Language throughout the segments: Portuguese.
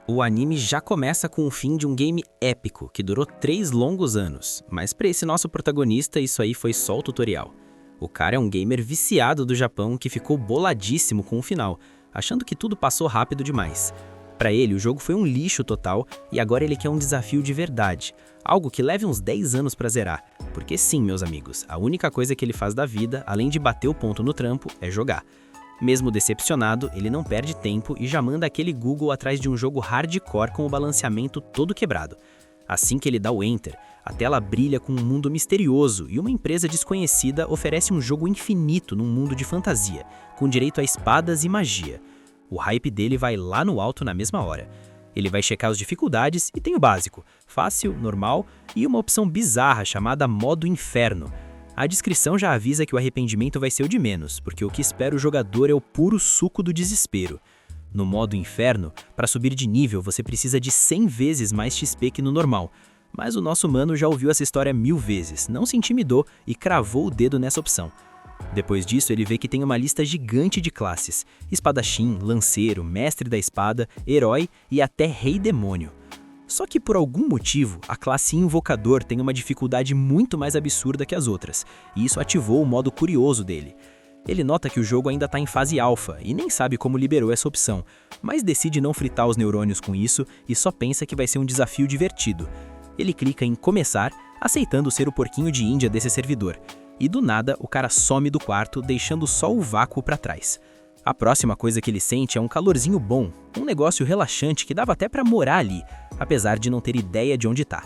O anime já começa com o fim de um game épico, que durou 3 longos anos, mas para esse nosso protagonista isso aí foi só o tutorial. O cara é um gamer viciado do Japão que ficou boladíssimo com o final, achando que tudo passou rápido demais. Para ele, o jogo foi um lixo total e agora ele quer um desafio de verdade, algo que leve uns 10 anos para zerar. Porque sim, meus amigos, a única coisa que ele faz da vida, além de bater o ponto no trampo, é jogar. Mesmo decepcionado, ele não perde tempo e já manda aquele Google atrás de um jogo hardcore com o balanceamento todo quebrado. Assim que ele dá o Enter, a tela brilha com um mundo misterioso e uma empresa desconhecida oferece um jogo infinito num mundo de fantasia, com direito a espadas e magia. O hype dele vai lá no alto na mesma hora. Ele vai checar as dificuldades e tem o básico, fácil, normal e uma opção bizarra chamada modo inferno. A descrição já avisa que o arrependimento vai ser o de menos, porque o que espera o jogador é o puro suco do desespero. No modo inferno, para subir de nível você precisa de 100 vezes mais XP que no normal, mas o nosso mano já ouviu essa história 1000 vezes, não se intimidou e cravou o dedo nessa opção. Depois disso ele vê que tem uma lista gigante de classes, espadachim, lanceiro, mestre da espada, herói e até rei demônio. Só que por algum motivo, a classe Invocador tem uma dificuldade muito mais absurda que as outras, e isso ativou o modo curioso dele. Ele nota que o jogo ainda está em fase alfa e nem sabe como liberou essa opção, mas decide não fritar os neurônios com isso e só pensa que vai ser um desafio divertido. Ele clica em começar, aceitando ser o porquinho de Índia desse servidor, e do nada o cara some do quarto, deixando só o vácuo para trás. A próxima coisa que ele sente é um calorzinho bom, um negócio relaxante que dava até pra morar ali, apesar de não ter ideia de onde tá.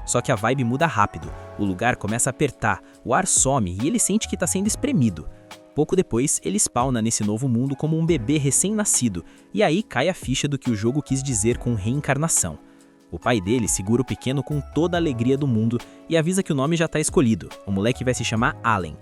Só que a vibe muda rápido, o lugar começa a apertar, o ar some e ele sente que tá sendo espremido. Pouco depois, ele spawna nesse novo mundo como um bebê recém-nascido, e aí cai a ficha do que o jogo quis dizer com reencarnação. O pai dele segura o pequeno com toda a alegria do mundo e avisa que o nome já tá escolhido, o moleque vai se chamar Allen.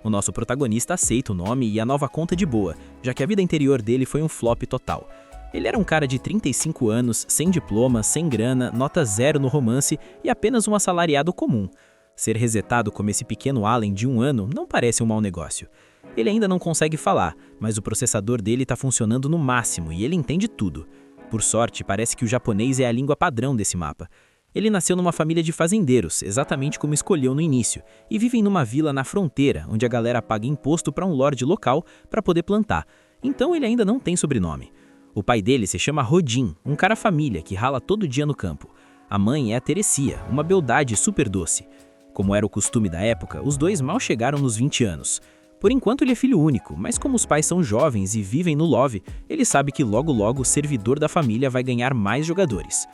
O nosso protagonista aceita o nome e a nova conta de boa, já que a vida interior dele foi um flop total. Ele era um cara de 35 anos, sem diploma, sem grana, nota 0 no romance e apenas um assalariado comum. Ser resetado como esse pequeno Allen de 1 ano não parece um mau negócio. Ele ainda não consegue falar, mas o processador dele está funcionando no máximo e ele entende tudo. Por sorte, parece que o japonês é a língua padrão desse mapa. Ele nasceu numa família de fazendeiros, exatamente como escolheu no início, e vivem numa vila na fronteira, onde a galera paga imposto para um lorde local para poder plantar. Então ele ainda não tem sobrenome. O pai dele se chama Rodin, um cara família que rala todo dia no campo. A mãe é a Teresia, uma beldade super doce. Como era o costume da época, os dois mal chegaram nos 20 anos. Por enquanto ele é filho único, mas como os pais são jovens e vivem no love, ele sabe que logo logo o servidor da família vai ganhar mais jogadores.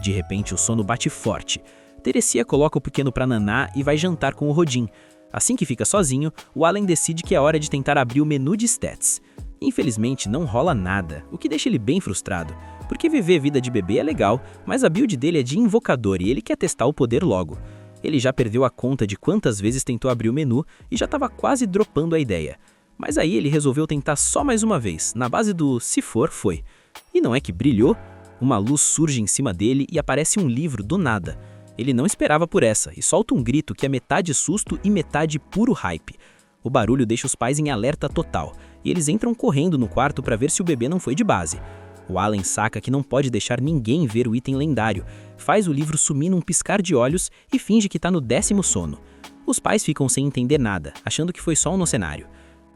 De repente o sono bate forte. Teresia coloca o pequeno pra nanar e vai jantar com o Rodin. Assim que fica sozinho, o Allen decide que é hora de tentar abrir o menu de stats. Infelizmente não rola nada, o que deixa ele bem frustrado, porque viver vida de bebê é legal, mas a build dele é de invocador e ele quer testar o poder logo. Ele já perdeu a conta de quantas vezes tentou abrir o menu e já estava quase dropando a ideia. Mas aí ele resolveu tentar só mais uma vez, na base do se for, foi. E não é que brilhou? Uma luz surge em cima dele e aparece um livro do nada. Ele não esperava por essa e solta um grito que é metade susto e metade puro hype. O barulho deixa os pais em alerta total e eles entram correndo no quarto para ver se o bebê não foi de base. O Allen saca que não pode deixar ninguém ver o item lendário, faz o livro sumir num piscar de olhos e finge que tá no 10º sono. Os pais ficam sem entender nada, achando que foi só um cenário.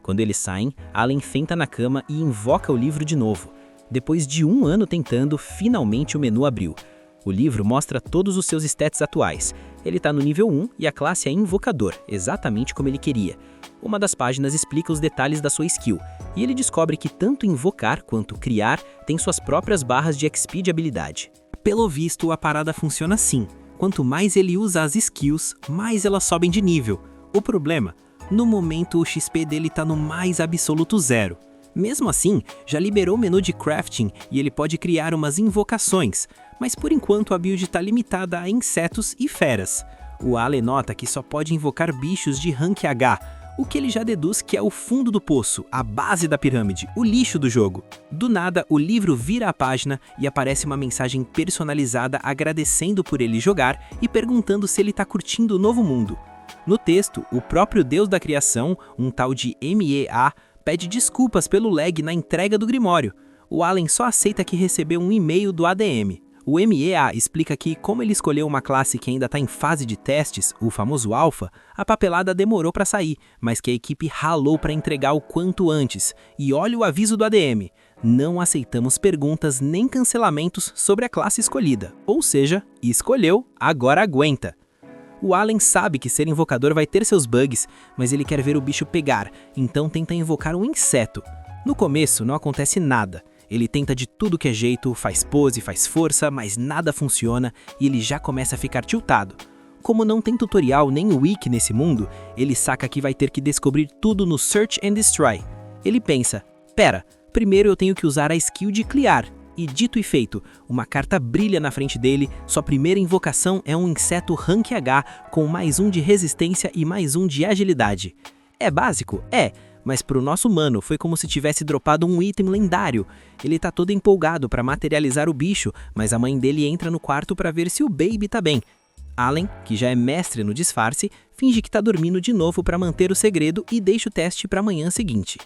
Quando eles saem, Allen senta na cama e invoca o livro de novo. Depois de 1 ano tentando, finalmente o menu abriu. O livro mostra todos os seus stats atuais. Ele tá no nível 1 e a classe é Invocador, exatamente como ele queria. Uma das páginas explica os detalhes da sua skill, e ele descobre que tanto invocar quanto criar tem suas próprias barras de XP de habilidade. Pelo visto, a parada funciona assim. Quanto mais ele usa as skills, mais elas sobem de nível. O problema? No momento o XP dele tá no mais absoluto 0. Mesmo assim, já liberou o menu de crafting e ele pode criar umas invocações, mas por enquanto a build está limitada a insetos e feras. O Allen nota que só pode invocar bichos de rank H, o que ele já deduz que é o fundo do poço, a base da pirâmide, o lixo do jogo. Do nada, o livro vira a página e aparece uma mensagem personalizada agradecendo por ele jogar e perguntando se ele está curtindo o novo mundo. No texto, o próprio deus da criação, um tal de MEA, pede desculpas pelo lag na entrega do Grimório. O Allen só aceita que recebeu um e-mail do ADM. O MEA explica que, como ele escolheu uma classe que ainda está em fase de testes, o famoso Alpha, a papelada demorou para sair, mas que a equipe ralou para entregar o quanto antes. E olha o aviso do ADM: não aceitamos perguntas nem cancelamentos sobre a classe escolhida. Ou seja, escolheu, agora aguenta. O Allen sabe que ser invocador vai ter seus bugs, mas ele quer ver o bicho pegar, então tenta invocar um inseto. No começo não acontece nada. Ele tenta de tudo que é jeito, faz pose, faz força, mas nada funciona e ele já começa a ficar tiltado. Como não tem tutorial nem wiki nesse mundo, ele saca que vai ter que descobrir tudo no Search and Destroy. Ele pensa: pera, primeiro eu tenho que usar a skill de Clear. E dito e feito, uma carta brilha na frente dele, sua primeira invocação é um inseto Rank H com mais 1 de resistência e mais 1 de agilidade. É básico? É. Mas pro nosso mano foi como se tivesse dropado um item lendário. Ele tá todo empolgado para materializar o bicho, mas a mãe dele entra no quarto para ver se o baby tá bem. Allen, que já é mestre no disfarce, finge que tá dormindo de novo para manter o segredo e deixa o teste para a manhã seguinte.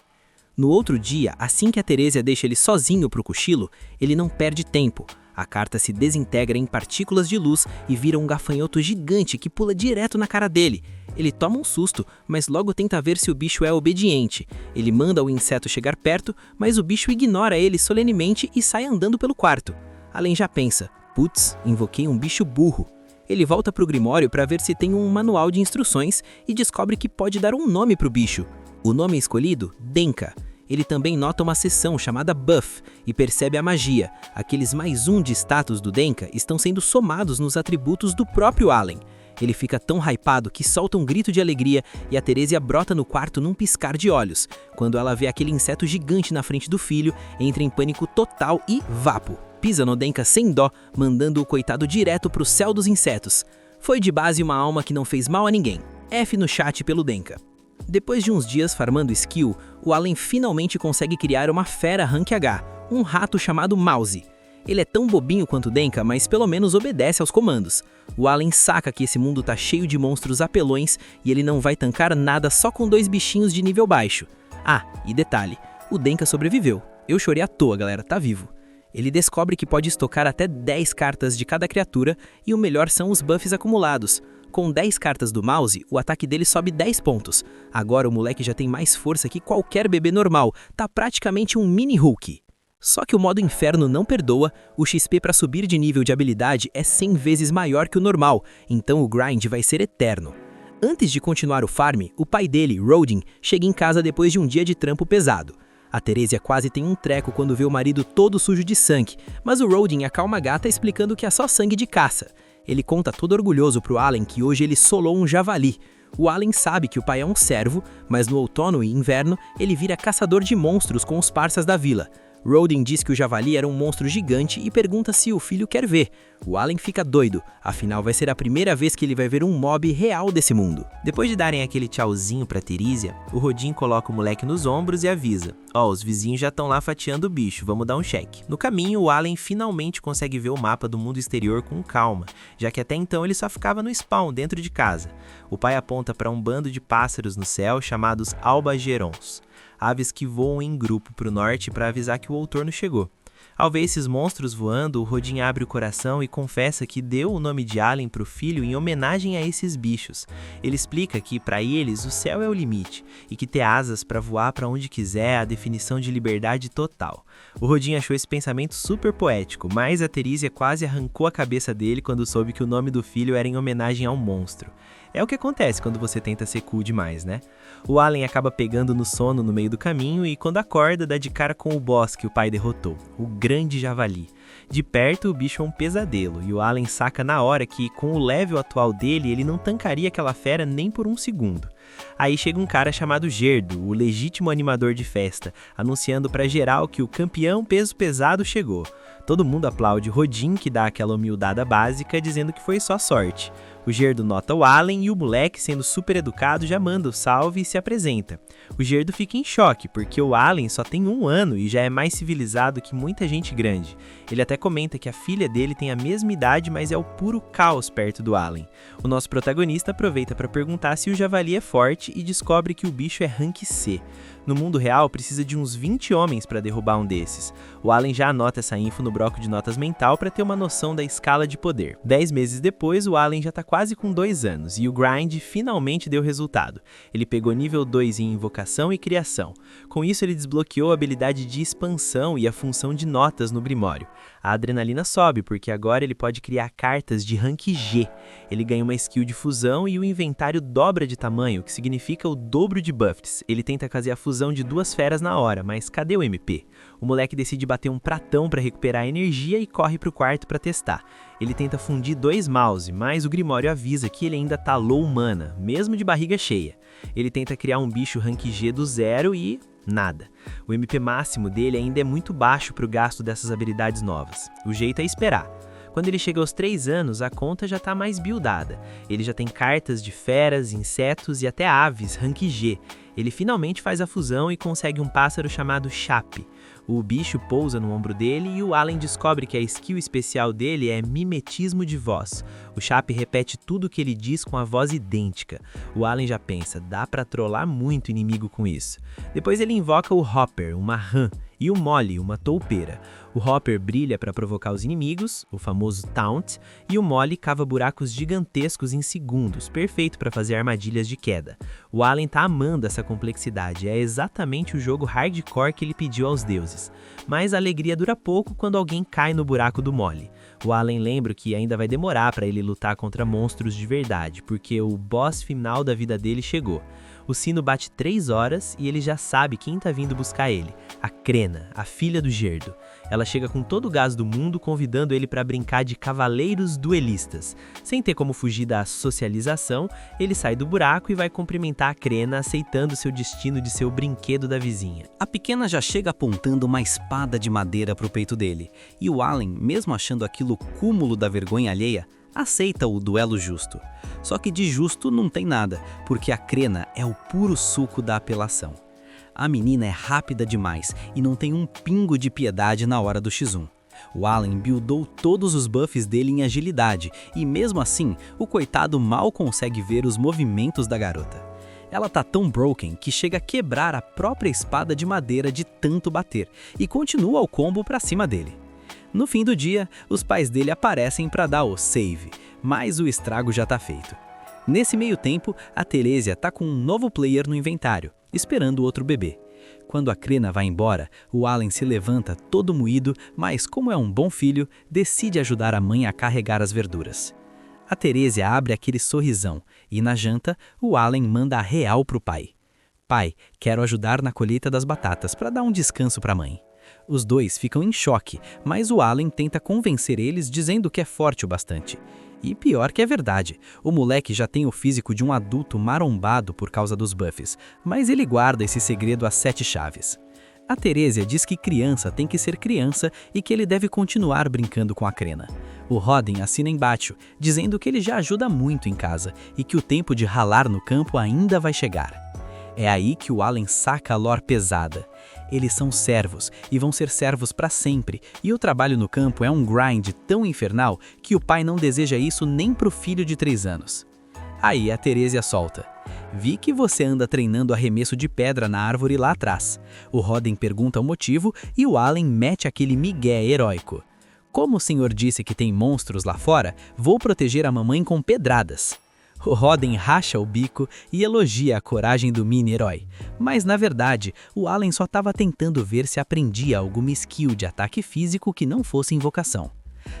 No outro dia, assim que a Teresia deixa ele sozinho pro cochilo, ele não perde tempo. A carta se desintegra em partículas de luz e vira um gafanhoto gigante que pula direto na cara dele. Ele toma um susto, mas logo tenta ver se o bicho é obediente. Ele manda o inseto chegar perto, mas o bicho ignora ele solenemente e sai andando pelo quarto. Allen já pensa: putz, invoquei um bicho burro. Ele volta pro Grimório para ver se tem um manual de instruções e descobre que pode dar um nome pro bicho. O nome escolhido? Denka. Ele também nota uma seção chamada Buff e percebe a magia. Aqueles mais 1 de status do Denka estão sendo somados nos atributos do próprio Allen. Ele fica tão hypado que solta um grito de alegria e a Teresia brota no quarto num piscar de olhos. Quando ela vê aquele inseto gigante na frente do filho, entra em pânico total e vapo. Pisa no Denka sem dó, mandando o coitado direto pro céu dos insetos. Foi de base uma alma que não fez mal a ninguém. F no chat pelo Denka. Depois de uns dias farmando skill, o Allen finalmente consegue criar uma fera Rank H, um rato chamado Mouse. Ele é tão bobinho quanto Denka, mas pelo menos obedece aos comandos. O Allen saca que esse mundo tá cheio de monstros apelões e ele não vai tancar nada só com 2 bichinhos de nível baixo. Ah, e detalhe, o Denka sobreviveu. Eu chorei à toa, galera, tá vivo. Ele descobre que pode estocar até 10 cartas de cada criatura e o melhor são os buffs acumulados. Com 10 cartas do Mouse, o ataque dele sobe 10 pontos. Agora o moleque já tem mais força que qualquer bebê normal, tá praticamente um mini Hulk. Só que o modo inferno não perdoa, o XP para subir de nível de habilidade é 100 vezes maior que o normal, então o grind vai ser eterno. Antes de continuar o farm, o pai dele, Rodin, chega em casa depois de um dia de trampo pesado. A Teresia quase tem um treco quando vê o marido todo sujo de sangue, mas o Rodin acalma a gata explicando que é só sangue de caça. Ele conta todo orgulhoso pro Allen que hoje ele solou um javali. O Allen sabe que o pai é um servo, mas no outono e inverno ele vira caçador de monstros com os parças da vila. Rodin diz que o javali era um monstro gigante e pergunta se o filho quer ver. O Allen fica doido, afinal vai ser a primeira vez que ele vai ver um mob real desse mundo. Depois de darem aquele tchauzinho pra Teresia, o Rodin coloca o moleque nos ombros e avisa: ó, os vizinhos já estão lá fatiando o bicho, vamos dar um check. No caminho, o Allen finalmente consegue ver o mapa do mundo exterior com calma, já que até então ele só ficava no spawn dentro de casa. O pai aponta para um bando de pássaros no céu chamados albagerons, aves que voam em grupo para o norte para avisar que o outono chegou. Ao ver esses monstros voando, o Rodin abre o coração e confessa que deu o nome de Allen para o filho em homenagem a esses bichos. Ele explica que, para eles, o céu é o limite, e que ter asas para voar para onde quiser é a definição de liberdade total. O Rodin achou esse pensamento super poético, mas a Teresia quase arrancou a cabeça dele quando soube que o nome do filho era em homenagem ao monstro. É o que acontece quando você tenta ser cool demais, né? O Allen acaba pegando no sono no meio do caminho e quando acorda dá de cara com o boss que o pai derrotou, o grande javali. De perto o bicho é um pesadelo e o Allen saca na hora que com o level atual dele ele não tancaria aquela fera nem por um segundo. Aí chega um cara chamado Gerdo, o legítimo animador de festa, anunciando pra geral que o campeão peso pesado chegou. Todo mundo aplaude Rodin, que dá aquela humildada básica, dizendo que foi só sorte. O Gerdo nota o Allen e o moleque, sendo super educado, já manda o salve e se apresenta. O Gerdo fica em choque, porque o Allen só tem 1 ano e já é mais civilizado que muita gente grande. Ele até comenta que a filha dele tem a mesma idade, mas é o puro caos perto do Allen. O nosso protagonista aproveita para perguntar se o javali é forte e descobre que o bicho é rank C. No mundo real, precisa de uns 20 homens para derrubar um desses. O Allen já anota essa info no bloco de notas mental para ter uma noção da escala de poder. 10 meses depois, o Allen já está quase com 2 anos e o grind finalmente deu resultado. Ele pegou nível 2 em invocação e criação. Com isso, ele desbloqueou a habilidade de expansão e a função de notas no Grimório. A adrenalina sobe, porque agora ele pode criar cartas de rank G. Ele ganha uma skill de fusão e o inventário dobra de tamanho, o que significa o dobro de buffs. Ele tenta fazer a fusão de 2 feras na hora, mas cadê o MP? O moleque decide bater um pratão para recuperar a energia e corre pro quarto para testar. Ele tenta fundir 2 mouse, mas o Grimório avisa que ele ainda tá low mana, mesmo de barriga cheia. Ele tenta criar um bicho rank G do zero e... nada. O MP máximo dele ainda é muito baixo para o gasto dessas habilidades novas. O jeito é esperar. Quando ele chega aos 3 anos, a conta já está mais buildada. Ele já tem cartas de feras, insetos e até aves, rank G. Ele finalmente faz a fusão e consegue um pássaro chamado Chape. O bicho pousa no ombro dele e o Allen descobre que a skill especial dele é mimetismo de voz. O Chape repete tudo o que ele diz com a voz idêntica. O Allen já pensa, dá pra trollar muito inimigo com isso. Depois ele invoca o Hopper, uma rã, e o Molly, uma toupeira. O Hopper brilha para provocar os inimigos, o famoso taunt, e o Molly cava buracos gigantescos em segundos, perfeito para fazer armadilhas de queda. O Allen tá amando essa complexidade, é exatamente o jogo hardcore que ele pediu aos deuses. Mas a alegria dura pouco quando alguém cai no buraco do Molly. O Allen lembra que ainda vai demorar para ele lutar contra monstros de verdade, porque o boss final da vida dele chegou. O sino bate 3 horas e ele já sabe quem tá vindo buscar ele, a Crena, a filha do Gerdo. Ela chega com todo o gás do mundo, convidando ele para brincar de cavaleiros duelistas. Sem ter como fugir da socialização, ele sai do buraco e vai cumprimentar a Crena, aceitando seu destino de ser o brinquedo da vizinha. A pequena já chega apontando uma espada de madeira pro peito dele, e o Allen, mesmo achando aquilo o cúmulo da vergonha alheia, aceita o duelo justo. Só que de justo não tem nada, porque a Crena é o puro suco da apelação. A menina é rápida demais e não tem um pingo de piedade na hora do X1. O Allen buildou todos os buffs dele em agilidade e mesmo assim, o coitado mal consegue ver os movimentos da garota. Ela tá tão broken que chega a quebrar a própria espada de madeira de tanto bater e continua o combo pra cima dele. No fim do dia, os pais dele aparecem para dar o save, mas o estrago já tá feito. Nesse meio tempo, a Teresia tá com um novo player no inventário, esperando outro bebê. Quando a Crena vai embora, o Allen se levanta todo moído, mas como é um bom filho, decide ajudar a mãe a carregar as verduras. A Teresia abre aquele sorrisão e na janta, o Allen manda a real pro pai. Pai, quero ajudar na colheita das batatas para dar um descanso para a mãe. Os dois ficam em choque, mas o Allen tenta convencer eles dizendo que é forte o bastante. E pior que é verdade, o moleque já tem o físico de um adulto marombado por causa dos buffs, mas ele guarda esse segredo às 7 chaves. A Teresia diz que criança tem que ser criança e que ele deve continuar brincando com a Crena. O Rodin assina embaixo, dizendo que ele já ajuda muito em casa e que o tempo de ralar no campo ainda vai chegar. É aí que o Allen saca a lore pesada. Eles são servos e vão ser servos para sempre, e o trabalho no campo é um grind tão infernal que o pai não deseja isso nem pro filho de 3 anos. Aí a Teresia solta. Vi que você anda treinando arremesso de pedra na árvore lá atrás. O Rodin pergunta o motivo e o Allen mete aquele migué heróico. Como o senhor disse que tem monstros lá fora, vou proteger a mamãe com pedradas. O Rodin racha o bico e elogia a coragem do mini-herói. Mas, na verdade, o Allen só estava tentando ver se aprendia alguma skill de ataque físico que não fosse invocação.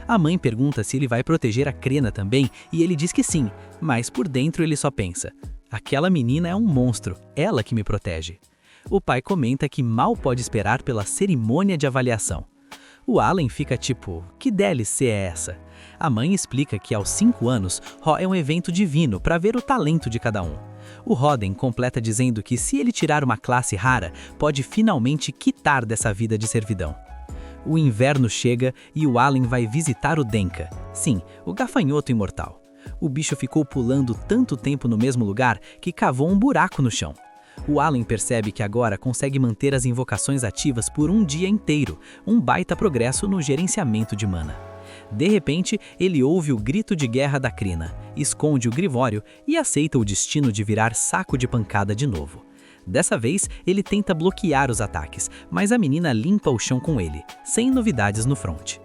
A mãe pergunta se ele vai proteger a Crena também e ele diz que sim, mas por dentro ele só pensa: aquela menina é um monstro, ela que me protege. O pai comenta que mal pode esperar pela cerimônia de avaliação. O Allen fica tipo, que DLC é essa? A mãe explica que aos 5 anos, é um evento divino para ver o talento de cada um. O Rodin completa dizendo que se ele tirar uma classe rara, pode finalmente quitar dessa vida de servidão. O inverno chega e o Allen vai visitar o Denka. Sim, o gafanhoto imortal. O bicho ficou pulando tanto tempo no mesmo lugar que cavou um buraco no chão. O Allen percebe que agora consegue manter as invocações ativas por um dia inteiro, um baita progresso no gerenciamento de mana. De repente, ele ouve o grito de guerra da Crina, esconde o Grimório e aceita o destino de virar saco de pancada de novo. Dessa vez, ele tenta bloquear os ataques, mas a menina limpa o chão com ele, sem novidades no front.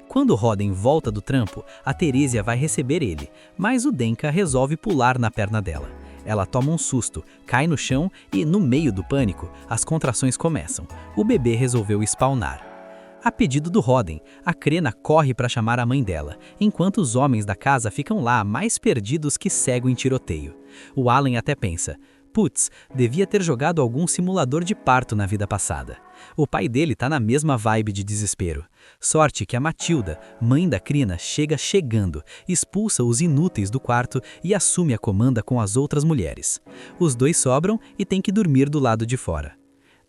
Quando Roden volta do trampo, a Teresia vai receber ele, mas o Denka resolve pular na perna dela. Ela toma um susto, cai no chão e, no meio do pânico, as contrações começam. O bebê resolveu spawnar. A pedido do Roden, a Crena corre para chamar a mãe dela, enquanto os homens da casa ficam lá mais perdidos que cego em tiroteio. O Allen até pensa, putz, devia ter jogado algum simulador de parto na vida passada. O pai dele tá na mesma vibe de desespero. Sorte que a Matilda, mãe da Crina, chegando, expulsa os inúteis do quarto e assume a comanda com as outras mulheres. Os dois sobram e têm que dormir do lado de fora.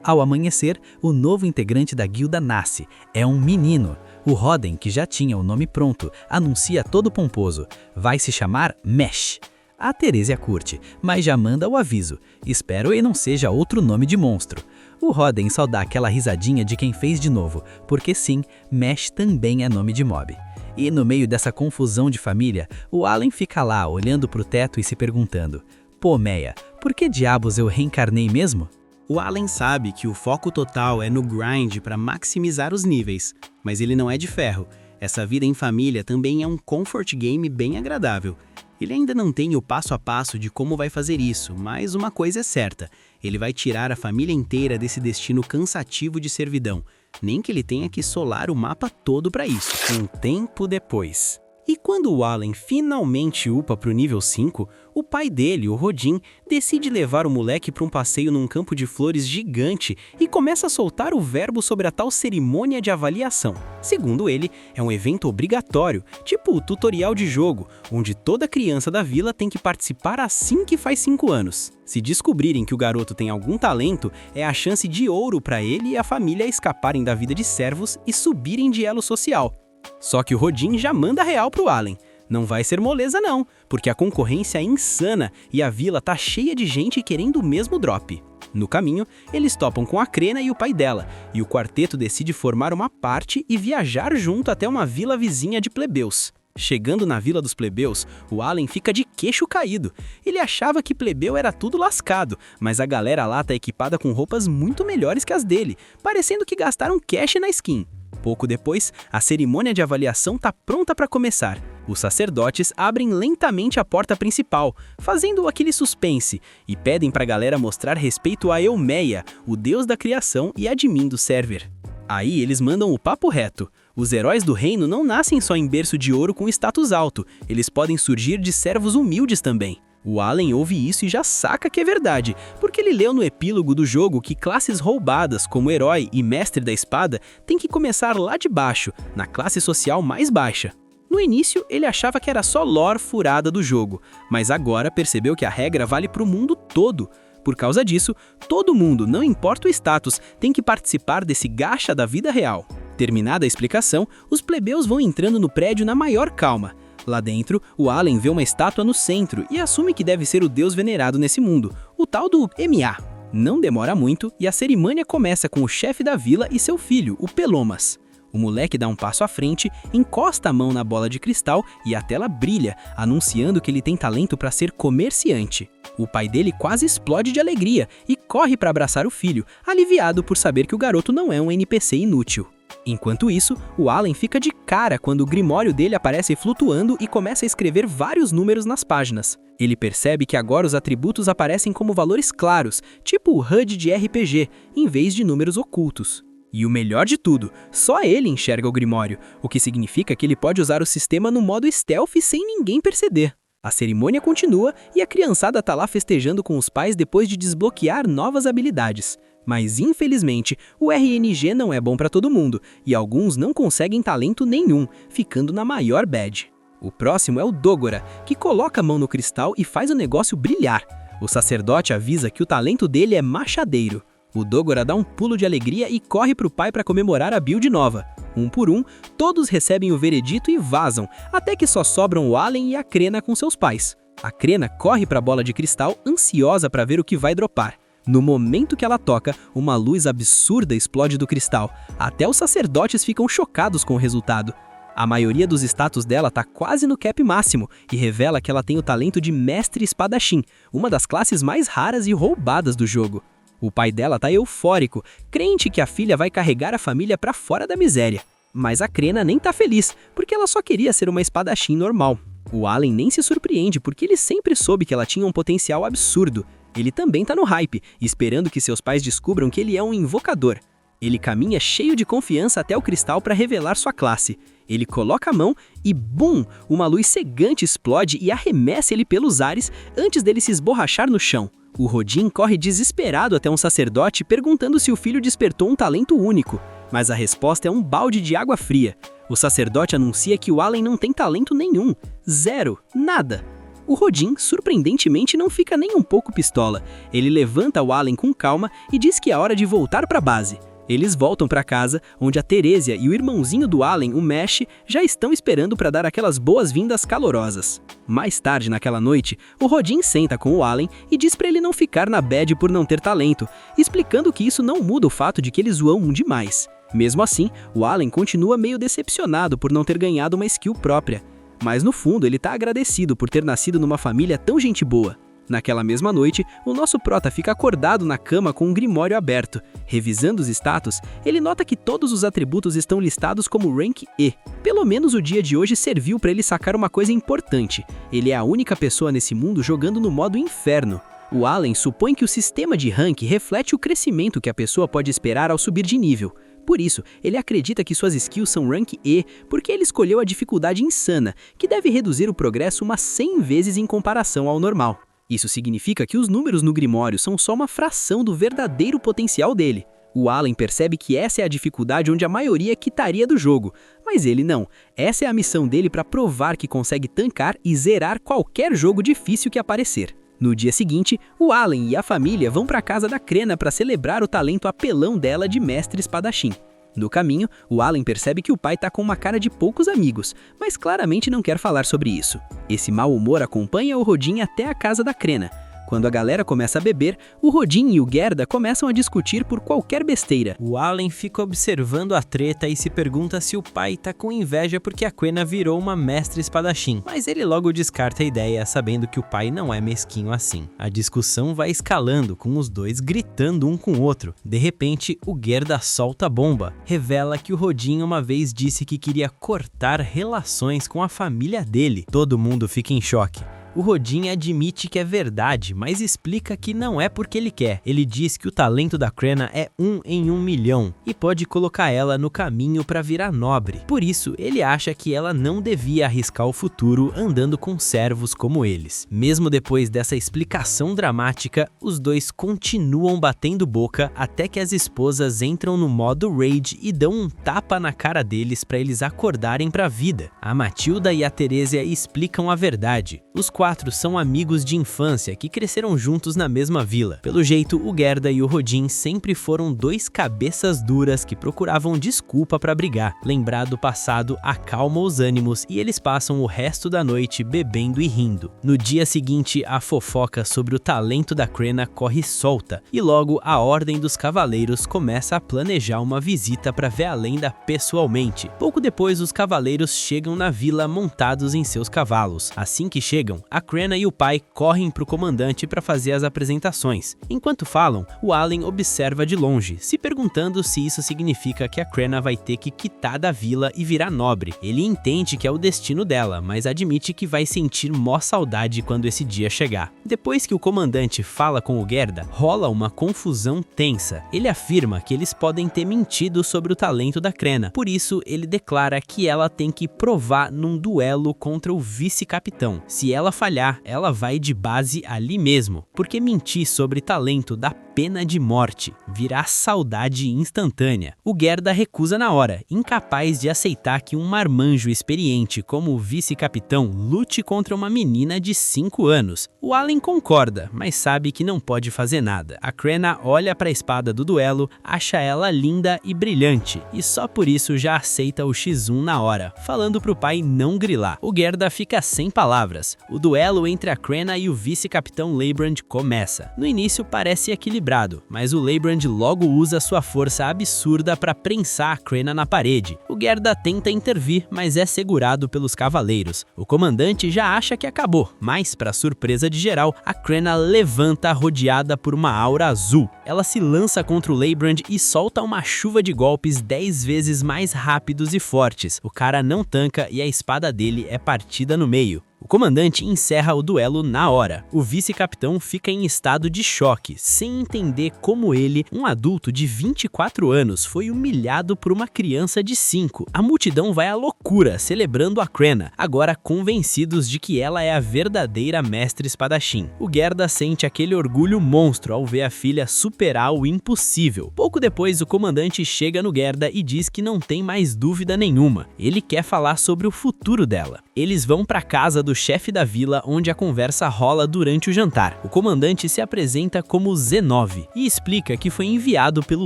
Ao amanhecer, o novo integrante da guilda nasce. É um menino. O Roden, que já tinha o nome pronto, anuncia todo pomposo. Vai se chamar Mesh. A Teresia curte, mas já manda o aviso. Espero e não seja outro nome de monstro. O Roden só dá aquela risadinha de quem fez de novo, porque sim, Mesh também é nome de mob. E no meio dessa confusão de família, o Allen fica lá olhando pro teto e se perguntando: pô, Meia, por que diabos eu reencarnei mesmo? O Allen sabe que o foco total é no grind para maximizar os níveis, mas ele não é de ferro. Essa vida em família também é um comfort game bem agradável. Ele ainda não tem o passo a passo de como vai fazer isso, mas uma coisa é certa, ele vai tirar a família inteira desse destino cansativo de servidão, nem que ele tenha que solar o mapa todo para isso. Um tempo depois. E quando o Allen finalmente upa pro nível 5, o pai dele, o Rodin, decide levar o moleque para um passeio num campo de flores gigante e começa a soltar o verbo sobre a tal cerimônia de avaliação. Segundo ele, é um evento obrigatório, tipo o tutorial de jogo, onde toda criança da vila tem que participar assim que faz 5 anos. Se descobrirem que o garoto tem algum talento, é a chance de ouro para ele e a família escaparem da vida de servos e subirem de elo social. Só que o Rodin já manda real pro Allen. Não vai ser moleza não, porque a concorrência é insana e a vila tá cheia de gente querendo o mesmo drop. No caminho, eles topam com a Crena e o pai dela, e o quarteto decide formar uma parte e viajar junto até uma vila vizinha de plebeus. Chegando na vila dos plebeus, o Allen fica de queixo caído. Ele achava que plebeu era tudo lascado, mas a galera lá tá equipada com roupas muito melhores que as dele, parecendo que gastaram cash na skin. Pouco depois, a cerimônia de avaliação tá pronta para começar. Os sacerdotes abrem lentamente a porta principal, fazendo aquele suspense, e pedem pra galera mostrar respeito a Eumeia, o deus da criação e admin do server. Aí eles mandam o papo reto. Os heróis do reino não nascem só em berço de ouro com status alto, eles podem surgir de servos humildes também. O Allen ouve isso e já saca que é verdade, porque ele leu no epílogo do jogo que classes roubadas, como herói e mestre da espada, têm que começar lá de baixo, na classe social mais baixa. No início, ele achava que era só lore furada do jogo, mas agora percebeu que a regra vale para o mundo todo. Por causa disso, todo mundo, não importa o status, tem que participar desse gacha da vida real. Terminada a explicação, os plebeus vão entrando no prédio na maior calma. Lá dentro, o Allen vê uma estátua no centro e assume que deve ser o deus venerado nesse mundo, o tal do MA. Não demora muito e a cerimônia começa com o chefe da vila e seu filho, o Pelomas. O moleque dá um passo à frente, encosta a mão na bola de cristal e a tela brilha, anunciando que ele tem talento para ser comerciante. O pai dele quase explode de alegria e corre para abraçar o filho, aliviado por saber que o garoto não é um NPC inútil. Enquanto isso, o Allen fica de cara quando o grimório dele aparece flutuando e começa a escrever vários números nas páginas. Ele percebe que agora os atributos aparecem como valores claros, tipo o HUD de RPG, em vez de números ocultos. E o melhor de tudo, só ele enxerga o grimório, o que significa que ele pode usar o sistema no modo stealth sem ninguém perceber. A cerimônia continua e a criançada tá lá festejando com os pais depois de desbloquear novas habilidades. Mas, infelizmente, o RNG não é bom para todo mundo, e alguns não conseguem talento nenhum, ficando na maior bad. O próximo é o Dogora, que coloca a mão no cristal e faz o negócio brilhar. O sacerdote avisa que o talento dele é machadeiro. O Dogora dá um pulo de alegria e corre pro pai para comemorar a build nova. Um por um, todos recebem o veredito e vazam, até que só sobram o Allen e a Crena com seus pais. A Crena corre para a bola de cristal, ansiosa para ver o que vai dropar. No momento que ela toca, uma luz absurda explode do cristal. Até os sacerdotes ficam chocados com o resultado. A maioria dos status dela tá quase no cap máximo e revela que ela tem o talento de mestre espadachim, uma das classes mais raras e roubadas do jogo. O pai dela tá eufórico, crente que a filha vai carregar a família pra fora da miséria. Mas a Crena nem tá feliz, porque ela só queria ser uma espadachim normal. O Allen nem se surpreende, porque ele sempre soube que ela tinha um potencial absurdo. Ele também tá no hype, esperando que seus pais descubram que ele é um invocador. Ele caminha cheio de confiança até o cristal para revelar sua classe. Ele coloca a mão e, bum! Uma luz cegante explode e arremessa ele pelos ares antes dele se esborrachar no chão. O Rodin corre desesperado até um sacerdote perguntando se o filho despertou um talento único, mas a resposta é um balde de água fria. O sacerdote anuncia que o Allen não tem talento nenhum. Zero. Nada. O Rodin, surpreendentemente, não fica nem um pouco pistola. Ele levanta o Allen com calma e diz que é hora de voltar para a base. Eles voltam para casa, onde a Teresia e o irmãozinho do Allen, o Mesh, já estão esperando para dar aquelas boas-vindas calorosas. Mais tarde naquela noite, o Rodin senta com o Allen e diz para ele não ficar na bad por não ter talento, explicando que isso não muda o fato de que eles o amam demais. Mesmo assim, o Allen continua meio decepcionado por não ter ganhado uma skill própria. Mas no fundo, ele tá agradecido por ter nascido numa família tão gente boa. Naquela mesma noite, o nosso prota fica acordado na cama com um grimório aberto. Revisando os status, ele nota que todos os atributos estão listados como Rank E. Pelo menos o dia de hoje serviu para ele sacar uma coisa importante. Ele é a única pessoa nesse mundo jogando no modo inferno. O Allen supõe que o sistema de rank reflete o crescimento que a pessoa pode esperar ao subir de nível. Por isso, ele acredita que suas skills são Rank E porque ele escolheu a dificuldade insana, que deve reduzir o progresso umas 100 vezes em comparação ao normal. Isso significa que os números no Grimório são só uma fração do verdadeiro potencial dele. O Allen percebe que essa é a dificuldade onde a maioria quitaria do jogo, mas ele não. Essa é a missão dele para provar que consegue tancar e zerar qualquer jogo difícil que aparecer. No dia seguinte, o Allen e a família vão para a casa da Crena para celebrar o talento apelão dela de mestre espadachim. No caminho, o Allen percebe que o pai tá com uma cara de poucos amigos, mas claramente não quer falar sobre isso. Esse mau humor acompanha o Rodin até a casa da Crena. Quando a galera começa a beber, o Rodin e o Gerda começam a discutir por qualquer besteira. O Allen fica observando a treta e se pergunta se o pai tá com inveja porque a Crena virou uma mestre espadachim, mas ele logo descarta a ideia, sabendo que o pai não é mesquinho assim. A discussão vai escalando, com os dois gritando um com o outro. De repente, o Gerda solta a bomba. Revela que o Rodin uma vez disse que queria cortar relações com a família dele. Todo mundo fica em choque. O Rodin admite que é verdade, mas explica que não é porque ele quer. Ele diz que o talento da Crena é 1 em 1 milhão e pode colocar ela no caminho para virar nobre. Por isso, ele acha que ela não devia arriscar o futuro andando com servos como eles. Mesmo depois dessa explicação dramática, os dois continuam batendo boca até que as esposas entram no modo rage e dão um tapa na cara deles para eles acordarem para a vida. A Matilda e a Teresia explicam a verdade. Os 4 são amigos de infância que cresceram juntos na mesma vila. Pelo jeito, o Gerda e o Rodin sempre foram 2 cabeças duras que procuravam desculpa para brigar. Lembrar do passado acalma os ânimos e eles passam o resto da noite bebendo e rindo. No dia seguinte, a fofoca sobre o talento da Crena corre solta e logo a Ordem dos Cavaleiros começa a planejar uma visita para ver a lenda pessoalmente. Pouco depois, os cavaleiros chegam na vila montados em seus cavalos. Assim que chegam, a Crena e o pai correm para o comandante para fazer as apresentações. Enquanto falam, o Allen observa de longe, se perguntando se isso significa que a Crena vai ter que quitar da vila e virar nobre. Ele entende que é o destino dela, mas admite que vai sentir mó saudade quando esse dia chegar. Depois que o comandante fala com o Gerda, rola uma confusão tensa. Ele afirma que eles podem ter mentido sobre o talento da Crena, por isso ele declara que ela tem que provar num duelo contra o vice-capitão. Se ela falhar, ela vai de base ali mesmo, porque mentir sobre talento dá pena de morte, virá saudade instantânea. O Gerda recusa na hora, incapaz de aceitar que um marmanjo experiente como o vice-capitão lute contra uma menina de 5 anos. O Allen concorda, mas sabe que não pode fazer nada. A Krenna olha para a espada do duelo, acha ela linda e brilhante, e só por isso já aceita o X1 na hora, falando pro pai não grilar. O Gerda fica sem palavras. O duelo entre a Krenna e o vice-capitão Leibrand começa. No início parece equilibrado, mas o Leibrand logo usa sua força absurda para prensar a Krenna na parede. O Gerda tenta intervir, mas é segurado pelos cavaleiros. O comandante já acha que acabou, mas para surpresa de geral, a Krenna levanta rodeada por uma aura azul. Ela se lança contra o Leibrand e solta uma chuva de golpes 10 vezes mais rápidos e fortes. O cara não tanca e a espada dele é partida no meio. O comandante encerra o duelo na hora. O vice-capitão fica em estado de choque, sem entender como ele, um adulto de 24 anos, foi humilhado por uma criança de 5. A multidão vai à loucura, celebrando a Krenna, agora convencidos de que ela é a verdadeira mestre espadachim. O Gerda sente aquele orgulho monstro ao ver a filha superar o impossível. Pouco depois, o comandante chega no Gerda e diz que não tem mais dúvida nenhuma. Ele quer falar sobre o futuro dela. Eles vão para casa do chefe da vila, onde a conversa rola durante o jantar. O comandante se apresenta como Z9 e explica que foi enviado pelo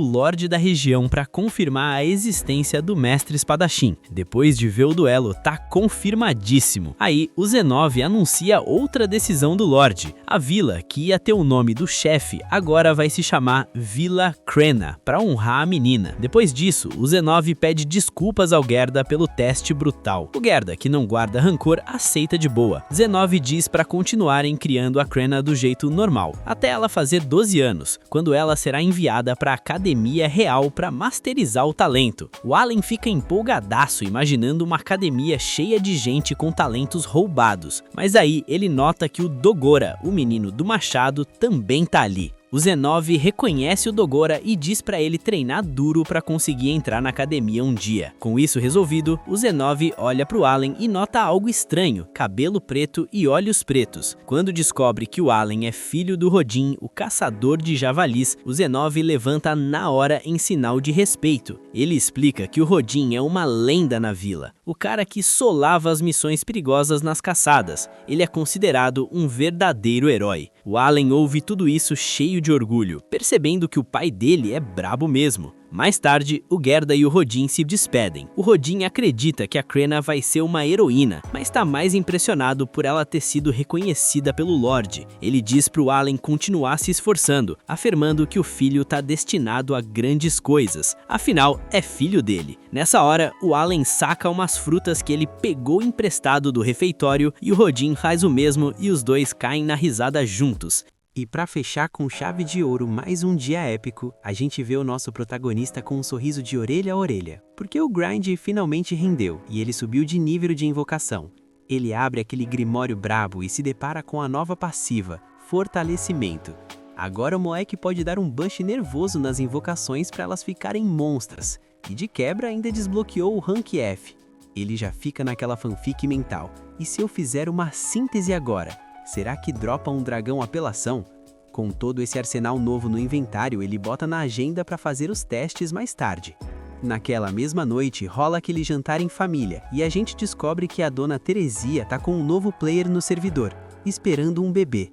Lorde da região para confirmar a existência do mestre espadachim. Depois de ver o duelo, tá confirmadíssimo. Aí, o Z9 anuncia outra decisão do Lorde. A vila, que ia ter o nome do chefe, agora vai se chamar Vila Krenna, para honrar a menina. Depois disso, o Z9 pede desculpas ao Gerda pelo teste brutal. O Gerda, que não guarda rancor, aceita de boa. Z9 diz para continuarem criando a Krenna do jeito normal, até ela fazer 12 anos, quando ela será enviada para a Academia Real para masterizar o talento. O Allen fica empolgadaço imaginando uma academia cheia de gente com talentos roubados, mas aí ele nota que o Dogora, o menino do machado, também tá ali. O Z9 reconhece o Dogora e diz para ele treinar duro para conseguir entrar na academia um dia. Com isso resolvido, o Z9 olha para o Allen e nota algo estranho, cabelo preto e olhos pretos. Quando descobre que o Allen é filho do Rodin, o caçador de javalis, o Z9 levanta na hora em sinal de respeito. Ele explica que o Rodin é uma lenda na vila, o cara que solava as missões perigosas nas caçadas. Ele é considerado um verdadeiro herói. O Allen ouve tudo isso cheio de orgulho, percebendo que o pai dele é brabo mesmo. Mais tarde, o Gerda e o Rodin se despedem. O Rodin acredita que a Krenna vai ser uma heroína, mas está mais impressionado por ela ter sido reconhecida pelo Lorde. Ele diz pro Allen continuar se esforçando, afirmando que o filho está destinado a grandes coisas, afinal, é filho dele. Nessa hora, o Allen saca umas frutas que ele pegou emprestado do refeitório e o Rodin faz o mesmo e os dois caem na risada juntos. E para fechar com chave de ouro mais um dia épico, a gente vê o nosso protagonista com um sorriso de orelha a orelha, porque o grind finalmente rendeu e ele subiu de nível de invocação. Ele abre aquele grimório brabo e se depara com a nova passiva, Fortalecimento. Agora o moleque pode dar um boost nervoso nas invocações para elas ficarem monstras, e de quebra ainda desbloqueou o Rank F. Ele já fica naquela fanfic mental, e se eu fizer uma síntese agora? Será que dropa um dragão apelação? Com todo esse arsenal novo no inventário, ele bota na agenda para fazer os testes mais tarde. Naquela mesma noite, rola aquele jantar em família, e a gente descobre que a dona Teresia tá com um novo player no servidor, esperando um bebê.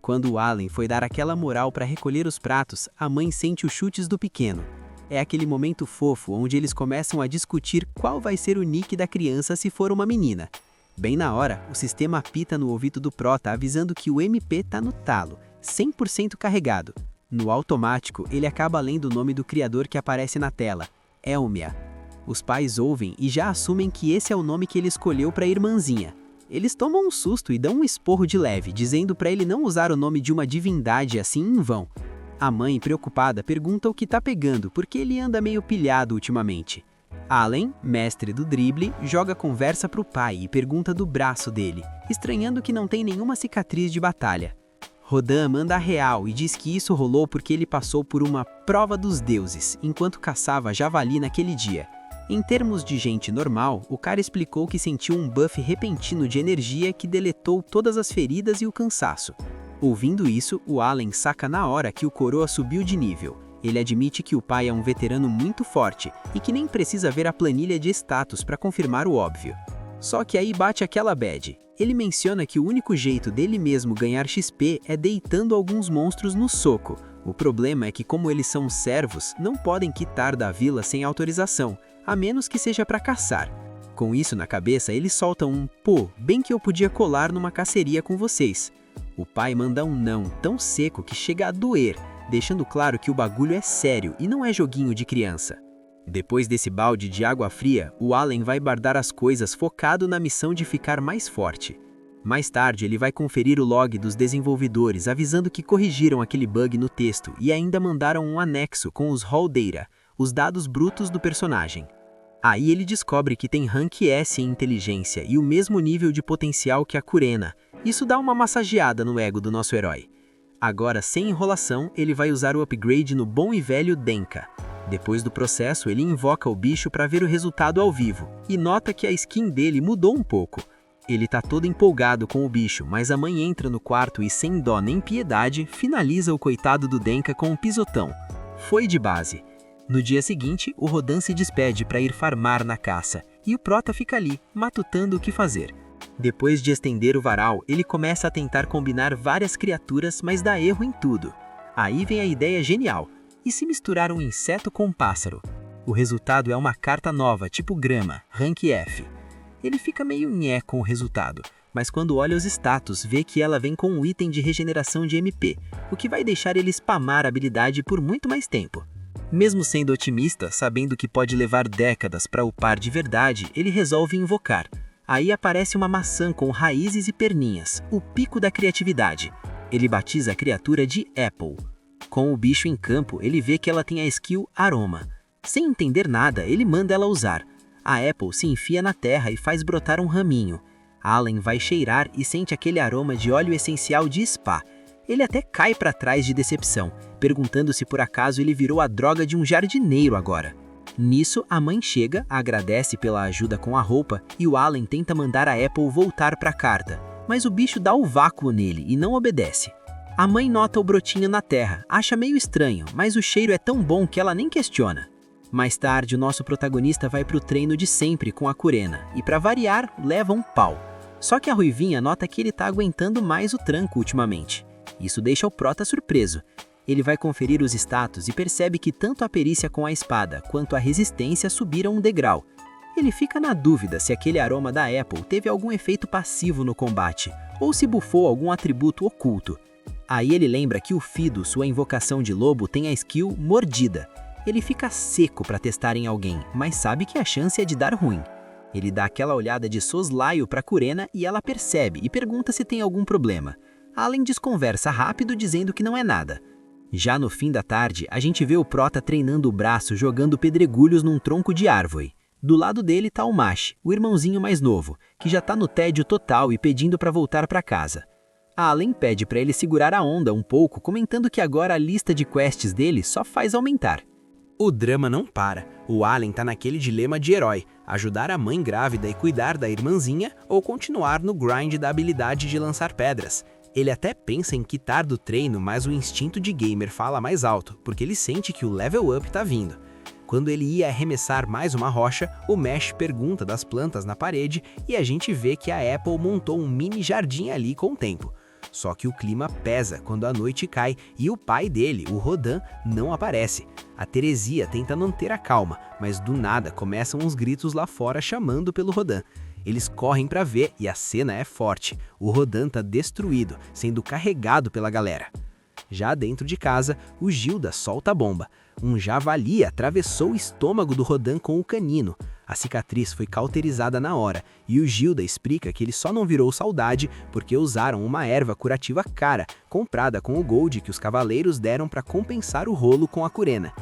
Quando o Allen foi dar aquela moral para recolher os pratos, a mãe sente os chutes do pequeno. É aquele momento fofo onde eles começam a discutir qual vai ser o nick da criança se for uma menina. Bem na hora, o sistema apita no ouvido do Prota avisando que o MP tá no talo, 100% carregado. No automático, ele acaba lendo o nome do criador que aparece na tela, Elmia. Os pais ouvem e já assumem que esse é o nome que ele escolheu para a irmãzinha. Eles tomam um susto e dão um esporro de leve, dizendo para ele não usar o nome de uma divindade assim em vão. A mãe, preocupada, pergunta o que tá pegando, porque ele anda meio pilhado ultimamente. Allen, mestre do drible, joga a conversa pro pai e pergunta do braço dele, estranhando que não tem nenhuma cicatriz de batalha. Rodan manda a real e diz que isso rolou porque ele passou por uma prova dos deuses, enquanto caçava javali naquele dia. Em termos de gente normal, o cara explicou que sentiu um buff repentino de energia que deletou todas as feridas e o cansaço. Ouvindo isso, o Allen saca na hora que o coroa subiu de nível. Ele admite que o pai é um veterano muito forte e que nem precisa ver a planilha de status para confirmar o óbvio. Só que aí bate aquela bad. Ele menciona que o único jeito dele mesmo ganhar XP é deitando alguns monstros no soco. O problema é que, como eles são servos, não podem quitar da vila sem autorização, a menos que seja para caçar. Com isso na cabeça, ele solta um "pô, bem que eu podia colar numa caceria com vocês". O pai manda um não tão seco que chega a doer, deixando claro que o bagulho é sério e não é joguinho de criança. Depois desse balde de água fria, o Allen vai bardar as coisas focado na missão de ficar mais forte. Mais tarde, ele vai conferir o log dos desenvolvedores, avisando que corrigiram aquele bug no texto e ainda mandaram um anexo com os raw data, os dados brutos do personagem. Aí ele descobre que tem rank S em inteligência e o mesmo nível de potencial que a Kurena. Isso dá uma massageada no ego do nosso herói. Agora, sem enrolação, ele vai usar o upgrade no bom e velho Denka. Depois do processo, ele invoca o bicho para ver o resultado ao vivo, e nota que a skin dele mudou um pouco. Ele tá todo empolgado com o bicho, mas a mãe entra no quarto e, sem dó nem piedade, finaliza o coitado do Denka com um pisotão. Foi de base. No dia seguinte, o Rodan se despede para ir farmar na caça, e o Prota fica ali, matutando o que fazer. Depois de estender o varal, ele começa a tentar combinar várias criaturas, mas dá erro em tudo. Aí vem a ideia genial. E se misturar um inseto com um pássaro? O resultado é uma carta nova, tipo grama, rank F. Ele fica meio nhé com o resultado, mas quando olha os status, vê que ela vem com um item de regeneração de MP, o que vai deixar ele spamar a habilidade por muito mais tempo. Mesmo sendo otimista, sabendo que pode levar décadas para upar de verdade, ele resolve invocar. Aí aparece uma maçã com raízes e perninhas, o pico da criatividade. Ele batiza a criatura de Apple. Com o bicho em campo, ele vê que ela tem a skill Aroma. Sem entender nada, ele manda ela usar. A Apple se enfia na terra e faz brotar um raminho. Allen vai cheirar e sente aquele aroma de óleo essencial de spa. Ele até cai para trás de decepção, perguntando se por acaso ele virou a droga de um jardineiro agora. Nisso, a mãe chega, agradece pela ajuda com a roupa e o Allen tenta mandar a Apple voltar para a carta, mas o bicho dá o vácuo nele e não obedece. A mãe nota o brotinho na terra, acha meio estranho, mas o cheiro é tão bom que ela nem questiona. Mais tarde, o nosso protagonista vai pro treino de sempre com a Kurena e, para variar, leva um pau. Só que a Ruivinha nota que ele tá aguentando mais o tranco ultimamente. Isso deixa o Prota surpreso. Ele vai conferir os status e percebe que tanto a perícia com a espada quanto a resistência subiram um degrau. Ele fica na dúvida se aquele aroma da Apple teve algum efeito passivo no combate, ou se bufou algum atributo oculto. Aí ele lembra que o Fido, sua invocação de lobo, tem a skill Mordida. Ele fica seco para testar em alguém, mas sabe que a chance é de dar ruim. Ele dá aquela olhada de soslaio para Kurena e ela percebe e pergunta se tem algum problema. Allen desconversa rápido dizendo que não é nada. Já no fim da tarde, a gente vê o Prota treinando o braço jogando pedregulhos num tronco de árvore. Do lado dele tá o Mash, o irmãozinho mais novo, que já tá no tédio total e pedindo para voltar para casa. A Allen pede para ele segurar a onda um pouco, comentando que agora a lista de quests dele só faz aumentar. O drama não para. O Allen tá naquele dilema de herói, ajudar a mãe grávida e cuidar da irmãzinha ou continuar no grind da habilidade de lançar pedras. Ele até pensa em quitar do treino, mas o instinto de gamer fala mais alto, porque ele sente que o level up tá vindo. Quando ele ia arremessar mais uma rocha, o Mesh pergunta das plantas na parede e a gente vê que a Apple montou um mini jardim ali com o tempo. Só que o clima pesa quando a noite cai e o pai dele, o Rodan, não aparece. A Teresia tenta manter a calma, mas do nada começam uns gritos lá fora chamando pelo Rodan. Eles correm para ver e a cena é forte. O Rodan tá destruído, sendo carregado pela galera. Já dentro de casa, o Gilda solta a bomba. Um javali atravessou o estômago do Rodan com o canino. A cicatriz foi cauterizada na hora, e o Gilda explica que ele só não virou saudade porque usaram uma erva curativa cara, comprada com o gold que os cavaleiros deram para compensar o rolo com a Kurena.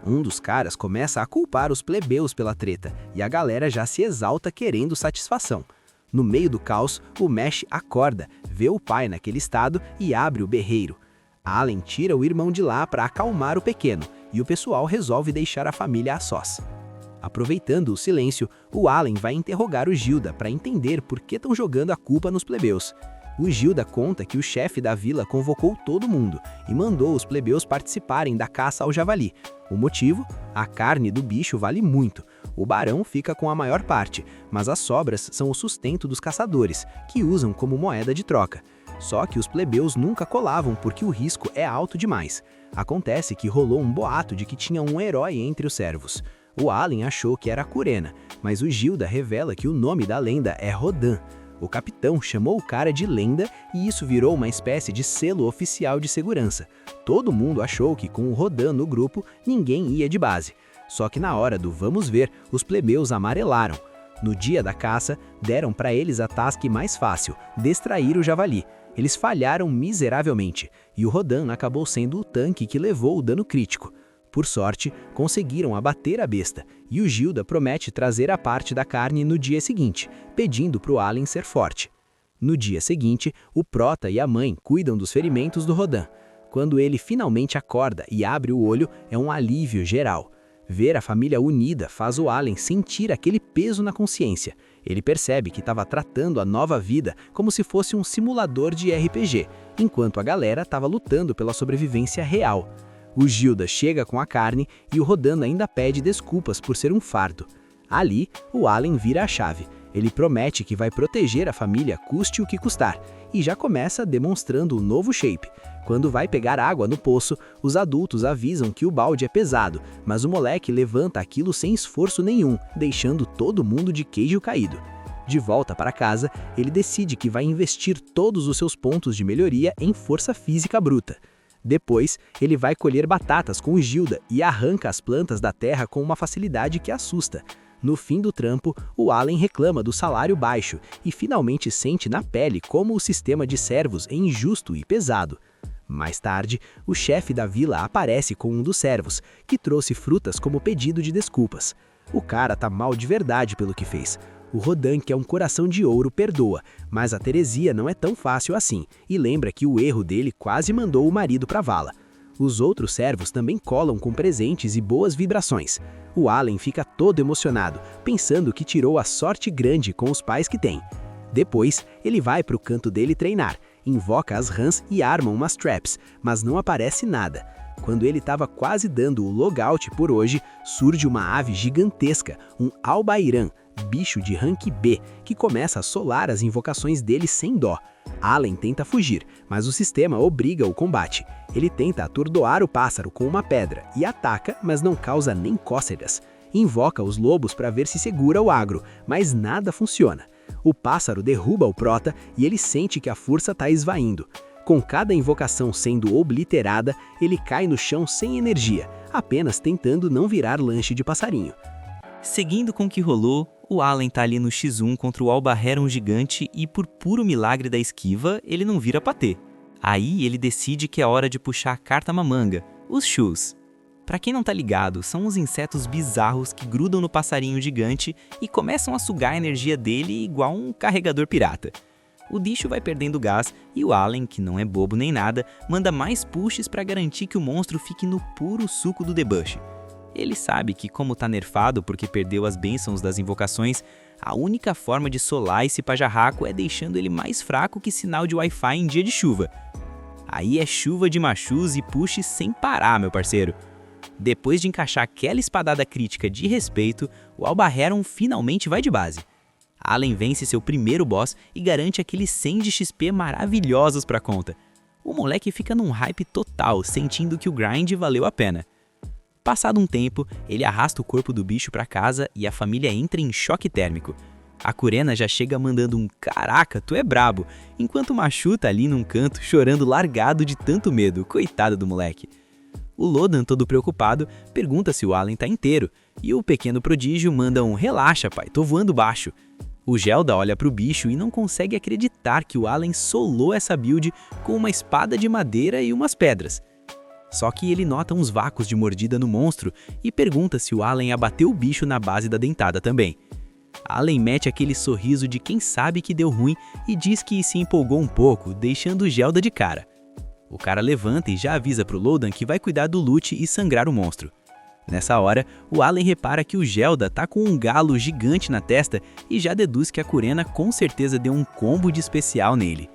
Um dos caras começa a culpar os plebeus pela treta, e a galera já se exalta querendo satisfação. No meio do caos, o Mesh acorda, vê o pai naquele estado e abre o berreiro. Allen tira o irmão de lá para acalmar o pequeno, e o pessoal resolve deixar a família a sós. Aproveitando o silêncio, o Allen vai interrogar o Gilda para entender por que estão jogando a culpa nos plebeus. O Gilda conta que o chefe da vila convocou todo mundo e mandou os plebeus participarem da caça ao javali. O motivo? A carne do bicho vale muito. O barão fica com a maior parte, mas as sobras são o sustento dos caçadores, que usam como moeda de troca. Só que os plebeus nunca colavam porque o risco é alto demais. Acontece que rolou um boato de que tinha um herói entre os servos. O Allen achou que era a Curena, mas o Gilda revela que o nome da lenda é Rodan. O capitão chamou o cara de lenda e isso virou uma espécie de selo oficial de segurança. Todo mundo achou que com o Rodan no grupo, ninguém ia de base. Só que na hora do vamos ver, os plebeus amarelaram. No dia da caça, deram para eles a task mais fácil, distrair o javali. Eles falharam miseravelmente, e o Rodan acabou sendo o tanque que levou o dano crítico. Por sorte, conseguiram abater a besta, e o Gilda promete trazer a parte da carne no dia seguinte, pedindo para o Allen ser forte. No dia seguinte, o Prota e a mãe cuidam dos ferimentos do Rodan. Quando ele finalmente acorda e abre o olho, é um alívio geral. Ver a família unida faz o Allen sentir aquele peso na consciência. Ele percebe que estava tratando a nova vida como se fosse um simulador de RPG, enquanto a galera estava lutando pela sobrevivência real. O Gilda chega com a carne e o Rodan ainda pede desculpas por ser um fardo. Ali, o Allen vira a chave. Ele promete que vai proteger a família custe o que custar, e já começa demonstrando o novo shape. Quando vai pegar água no poço, os adultos avisam que o balde é pesado, mas o moleque levanta aquilo sem esforço nenhum, deixando todo mundo de queijo caído. De volta para casa, ele decide que vai investir todos os seus pontos de melhoria em força física bruta. Depois, ele vai colher batatas com o Gilda e arranca as plantas da terra com uma facilidade que assusta. No fim do trampo, o Allen reclama do salário baixo e finalmente sente na pele como o sistema de servos é injusto e pesado. Mais tarde, o chefe da vila aparece com um dos servos, que trouxe frutas como pedido de desculpas. O cara tá mal de verdade pelo que fez. O Rodan, que é um coração de ouro, perdoa, mas a Teresia não é tão fácil assim, e lembra que o erro dele quase mandou o marido pra vala. Os outros servos também colam com presentes e boas vibrações. O Allen fica todo emocionado, pensando que tirou a sorte grande com os pais que tem. Depois, ele vai pro canto dele treinar, invoca as rãs e arma umas traps, mas não aparece nada. Quando ele estava quase dando o logout por hoje, surge uma ave gigantesca, um Albairã, bicho de rank B, que começa a solar as invocações dele sem dó. Allen tenta fugir, mas o sistema obriga o combate. Ele tenta atordoar o pássaro com uma pedra e ataca, mas não causa nem cócegas. Invoca os lobos para ver se segura o agro, mas nada funciona. O pássaro derruba o Prota e ele sente que a força está esvaindo. Com cada invocação sendo obliterada, ele cai no chão sem energia, apenas tentando não virar lanche de passarinho. Seguindo com o que rolou, o Allen tá ali no X1 contra o Albaheron gigante e por puro milagre da esquiva, ele não vira patê. Aí ele decide que é hora de puxar a carta mamanga, os Shus. Pra quem não tá ligado, são uns insetos bizarros que grudam no passarinho gigante e começam a sugar a energia dele igual um carregador pirata. O bicho vai perdendo gás e o Allen, que não é bobo nem nada, manda mais pushes pra garantir que o monstro fique no puro suco do debuff. Ele sabe que, como tá nerfado porque perdeu as bênçãos das invocações, a única forma de solar esse pajarraco é deixando ele mais fraco que sinal de Wi-Fi em dia de chuva. Aí é chuva de machus e pushes sem parar, meu parceiro. Depois de encaixar aquela espadada crítica de respeito, o Albaheron finalmente vai de base. Allen vence seu primeiro boss e garante aqueles 100 de XP maravilhosos pra conta. O moleque fica num hype total, sentindo que o grind valeu a pena. Passado um tempo, ele arrasta o corpo do bicho pra casa e a família entra em choque térmico. A Curena já chega mandando um "caraca, tu é brabo", enquanto o Machu tá ali num canto chorando largado de tanto medo, coitado do moleque. O Lodan, todo preocupado, pergunta se o Allen tá inteiro, e o pequeno prodígio manda um "relaxa pai, tô voando baixo". O Gelda olha pro bicho e não consegue acreditar que o Allen solou essa build com uma espada de madeira e umas pedras. Só que ele nota uns vácuos de mordida no monstro e pergunta se o Allen abateu o bicho na base da dentada também. Allen mete aquele sorriso de quem sabe que deu ruim e diz que se empolgou um pouco, deixando o Gelda de cara. O cara levanta e já avisa pro Lodan que vai cuidar do loot e sangrar o monstro. Nessa hora, o Allen repara que o Gelda tá com um galo gigante na testa e já deduz que a Curena com certeza deu um combo de especial nele.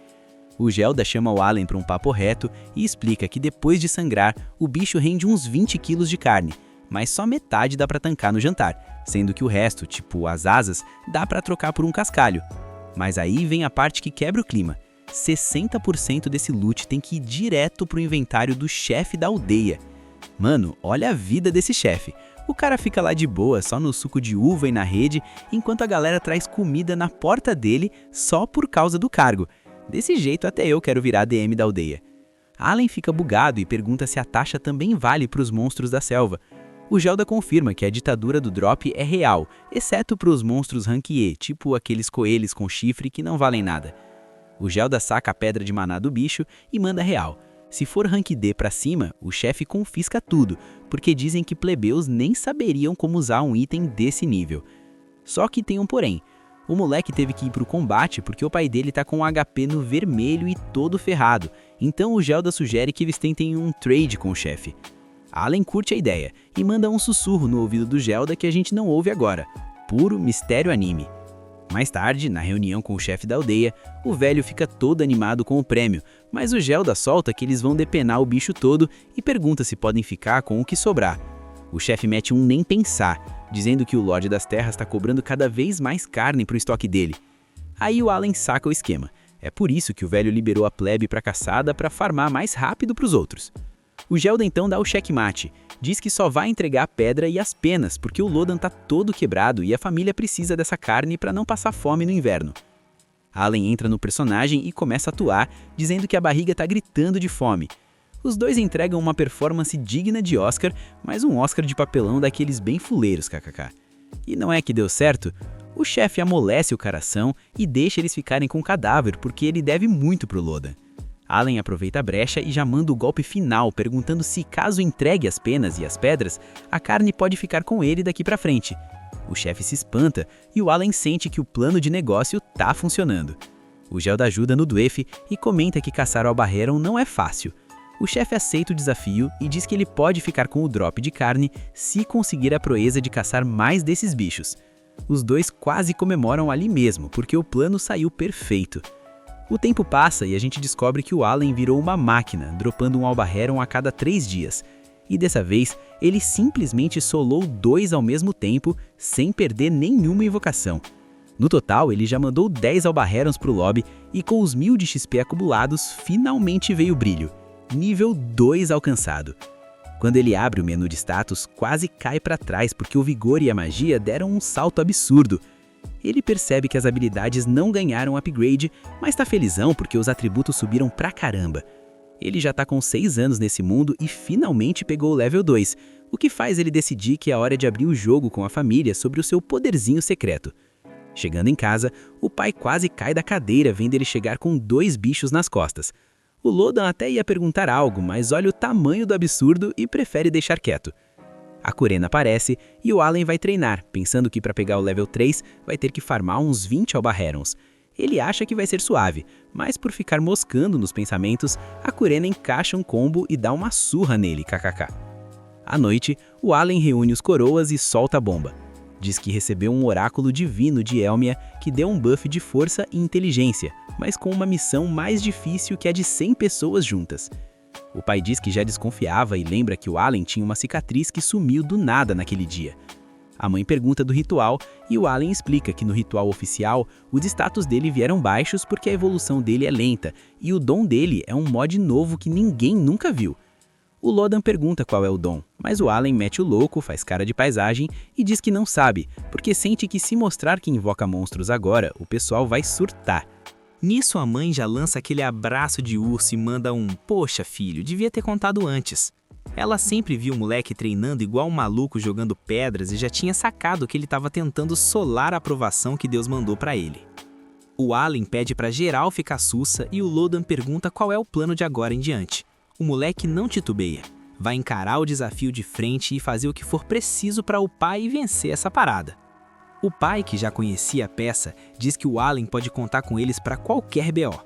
O Gelda chama o Allen para um papo reto e explica que depois de sangrar, o bicho rende uns 20 quilos de carne, mas só metade dá para tancar no jantar, sendo que o resto, tipo as asas, dá para trocar por um cascalho. Mas aí vem a parte que quebra o clima. 60% desse loot tem que ir direto pro inventário do chefe da aldeia. Mano, olha a vida desse chefe. O cara fica lá de boa, só no suco de uva e na rede, enquanto a galera traz comida na porta dele só por causa do cargo. Desse jeito até eu quero virar DM da aldeia. Allen fica bugado e pergunta se a taxa também vale para os monstros da selva. O Gelda confirma que a ditadura do drop é real, exceto para os monstros rank E, tipo aqueles coelhos com chifre que não valem nada. O Gelda saca a pedra de maná do bicho e manda real. Se for rank D pra cima, o chefe confisca tudo, porque dizem que plebeus nem saberiam como usar um item desse nível. Só que tem um porém. O moleque teve que ir pro combate porque o pai dele tá com um HP no vermelho e todo ferrado, então o Gelda sugere que eles tentem um trade com o chefe. Allen curte a ideia e manda um sussurro no ouvido do Gelda que a gente não ouve agora. Puro mistério anime. Mais tarde, na reunião com o chefe da aldeia, o velho fica todo animado com o prêmio, mas o Gelda solta que eles vão depenar o bicho todo e pergunta se podem ficar com o que sobrar. O chefe mete um nem pensar, dizendo que o Lorde das Terras está cobrando cada vez mais carne pro estoque dele. Aí o Allen saca o esquema. É por isso que o velho liberou a plebe pra caçada para farmar mais rápido pros outros. O Gelda então dá o checkmate, diz que só vai entregar a pedra e as penas porque o Lodan tá todo quebrado e a família precisa dessa carne para não passar fome no inverno. Allen entra no personagem e começa a atuar, dizendo que a barriga tá gritando de fome. Os dois entregam uma performance digna de Oscar, mas um Oscar de papelão daqueles bem fuleiros, kkk. E não é que deu certo? O chefe amolece o coração e deixa eles ficarem com o cadáver porque ele deve muito pro Lodan. Allen aproveita a brecha e já manda o golpe final, perguntando se, caso entregue as penas e as pedras, a carne pode ficar com ele daqui pra frente. O chefe se espanta e o Allen sente que o plano de negócio tá funcionando. O Gelda ajuda no Dweff e comenta que caçar o Albaheron não é fácil. O chefe aceita o desafio e diz que ele pode ficar com o drop de carne se conseguir a proeza de caçar mais desses bichos. Os dois quase comemoram ali mesmo, porque o plano saiu perfeito. O tempo passa e a gente descobre que o Allen virou uma máquina, dropando um Albaheron a cada 3 dias. E dessa vez, ele simplesmente solou 2 ao mesmo tempo, sem perder nenhuma invocação. No total, ele já mandou 10 Albaherons pro lobby e com os 1000 de XP acumulados, finalmente veio o brilho. Nível 2 alcançado. Quando ele abre o menu de status, quase cai para trás porque o vigor e a magia deram um salto absurdo. Ele percebe que as habilidades não ganharam upgrade, mas tá felizão porque os atributos subiram pra caramba. Ele já tá com 6 anos nesse mundo e finalmente pegou o level 2, o que faz ele decidir que é hora de abrir o jogo com a família sobre o seu poderzinho secreto. Chegando em casa, o pai quase cai da cadeira vendo ele chegar com 2 bichos nas costas. O Lodan até ia perguntar algo, mas olha o tamanho do absurdo e prefere deixar quieto. A Kurena aparece e o Allen vai treinar, pensando que para pegar o level 3 vai ter que farmar uns 20 Albaherons. Ele acha que vai ser suave, mas por ficar moscando nos pensamentos, a Kurena encaixa um combo e dá uma surra nele, kkk. À noite, o Allen reúne os coroas e solta a bomba. Diz que recebeu um oráculo divino de Elmia que deu um buff de força e inteligência, mas com uma missão mais difícil que a de 100 pessoas juntas. O pai diz que já desconfiava e lembra que o Allen tinha uma cicatriz que sumiu do nada naquele dia. A mãe pergunta do ritual e o Allen explica que no ritual oficial, os status dele vieram baixos porque a evolução dele é lenta e o dom dele é um mod novo que ninguém nunca viu. O Lodan pergunta qual é o dom, mas o Allen mete o louco, faz cara de paisagem e diz que não sabe, porque sente que se mostrar que invoca monstros agora, o pessoal vai surtar. Nisso a mãe já lança aquele abraço de urso e manda um "Poxa filho, devia ter contado antes". Ela sempre viu o moleque treinando igual um maluco jogando pedras e já tinha sacado que ele estava tentando solar a aprovação que Deus mandou pra ele. O Allen pede pra geral ficar sussa e o Lodan pergunta qual é o plano de agora em diante. O moleque não titubeia, vai encarar o desafio de frente e fazer o que for preciso pra upar e vencer essa parada. O pai, que já conhecia a peça, diz que o Allen pode contar com eles para qualquer BO.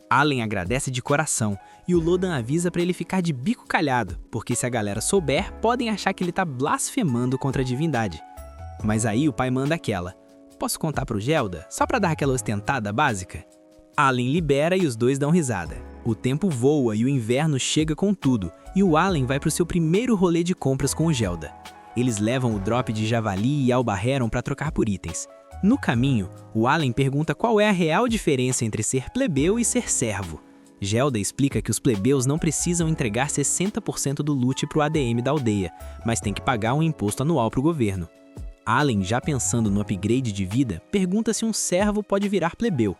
Allen agradece de coração e o Lodan avisa para ele ficar de bico calhado, porque se a galera souber, podem achar que ele tá blasfemando contra a divindade. Mas aí o pai manda aquela: "Posso contar pro Gelda, só para dar aquela ostentada básica?" Allen libera e os dois dão risada. O tempo voa e o inverno chega com tudo, e o Allen vai para o seu primeiro rolê de compras com o Gelda. Eles levam o drop de javali e Alba Heron para trocar por itens. No caminho, o Allen pergunta qual é a real diferença entre ser plebeu e ser servo. Gelda explica que os plebeus não precisam entregar 60% do loot para o ADM da aldeia, mas tem que pagar um imposto anual para o governo. Allen, já pensando no upgrade de vida, pergunta se um servo pode virar plebeu.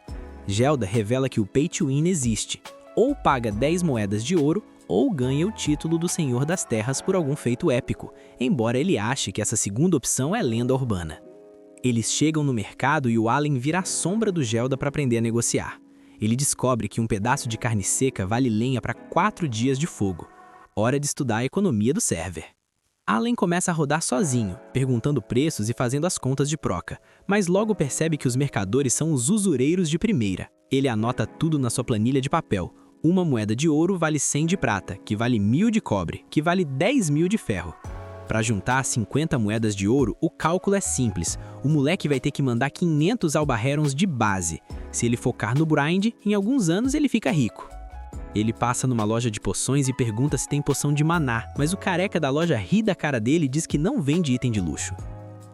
Gelda revela que o Pay to Win existe. Ou paga 10 moedas de ouro, ou ganha o título do Senhor das Terras por algum feito épico, embora ele ache que essa segunda opção é lenda urbana. Eles chegam no mercado e o Allen vira a sombra do Gelda para aprender a negociar. Ele descobre que um pedaço de carne seca vale lenha para 4 dias de fogo. Hora de estudar a economia do server. Allen começa a rodar sozinho, perguntando preços e fazendo as contas de proca, mas logo percebe que os mercadores são os usureiros de primeira. Ele anota tudo na sua planilha de papel. Uma moeda de ouro vale 100 de prata, que vale 1000 de cobre, que vale 10.000 de ferro. Para juntar 50 moedas de ouro, o cálculo é simples. O moleque vai ter que mandar 500 Alba Herons de base. Se ele focar no grind, em alguns anos ele fica rico. Ele passa numa loja de poções e pergunta se tem poção de maná, mas o careca da loja ri da cara dele e diz que não vende item de luxo.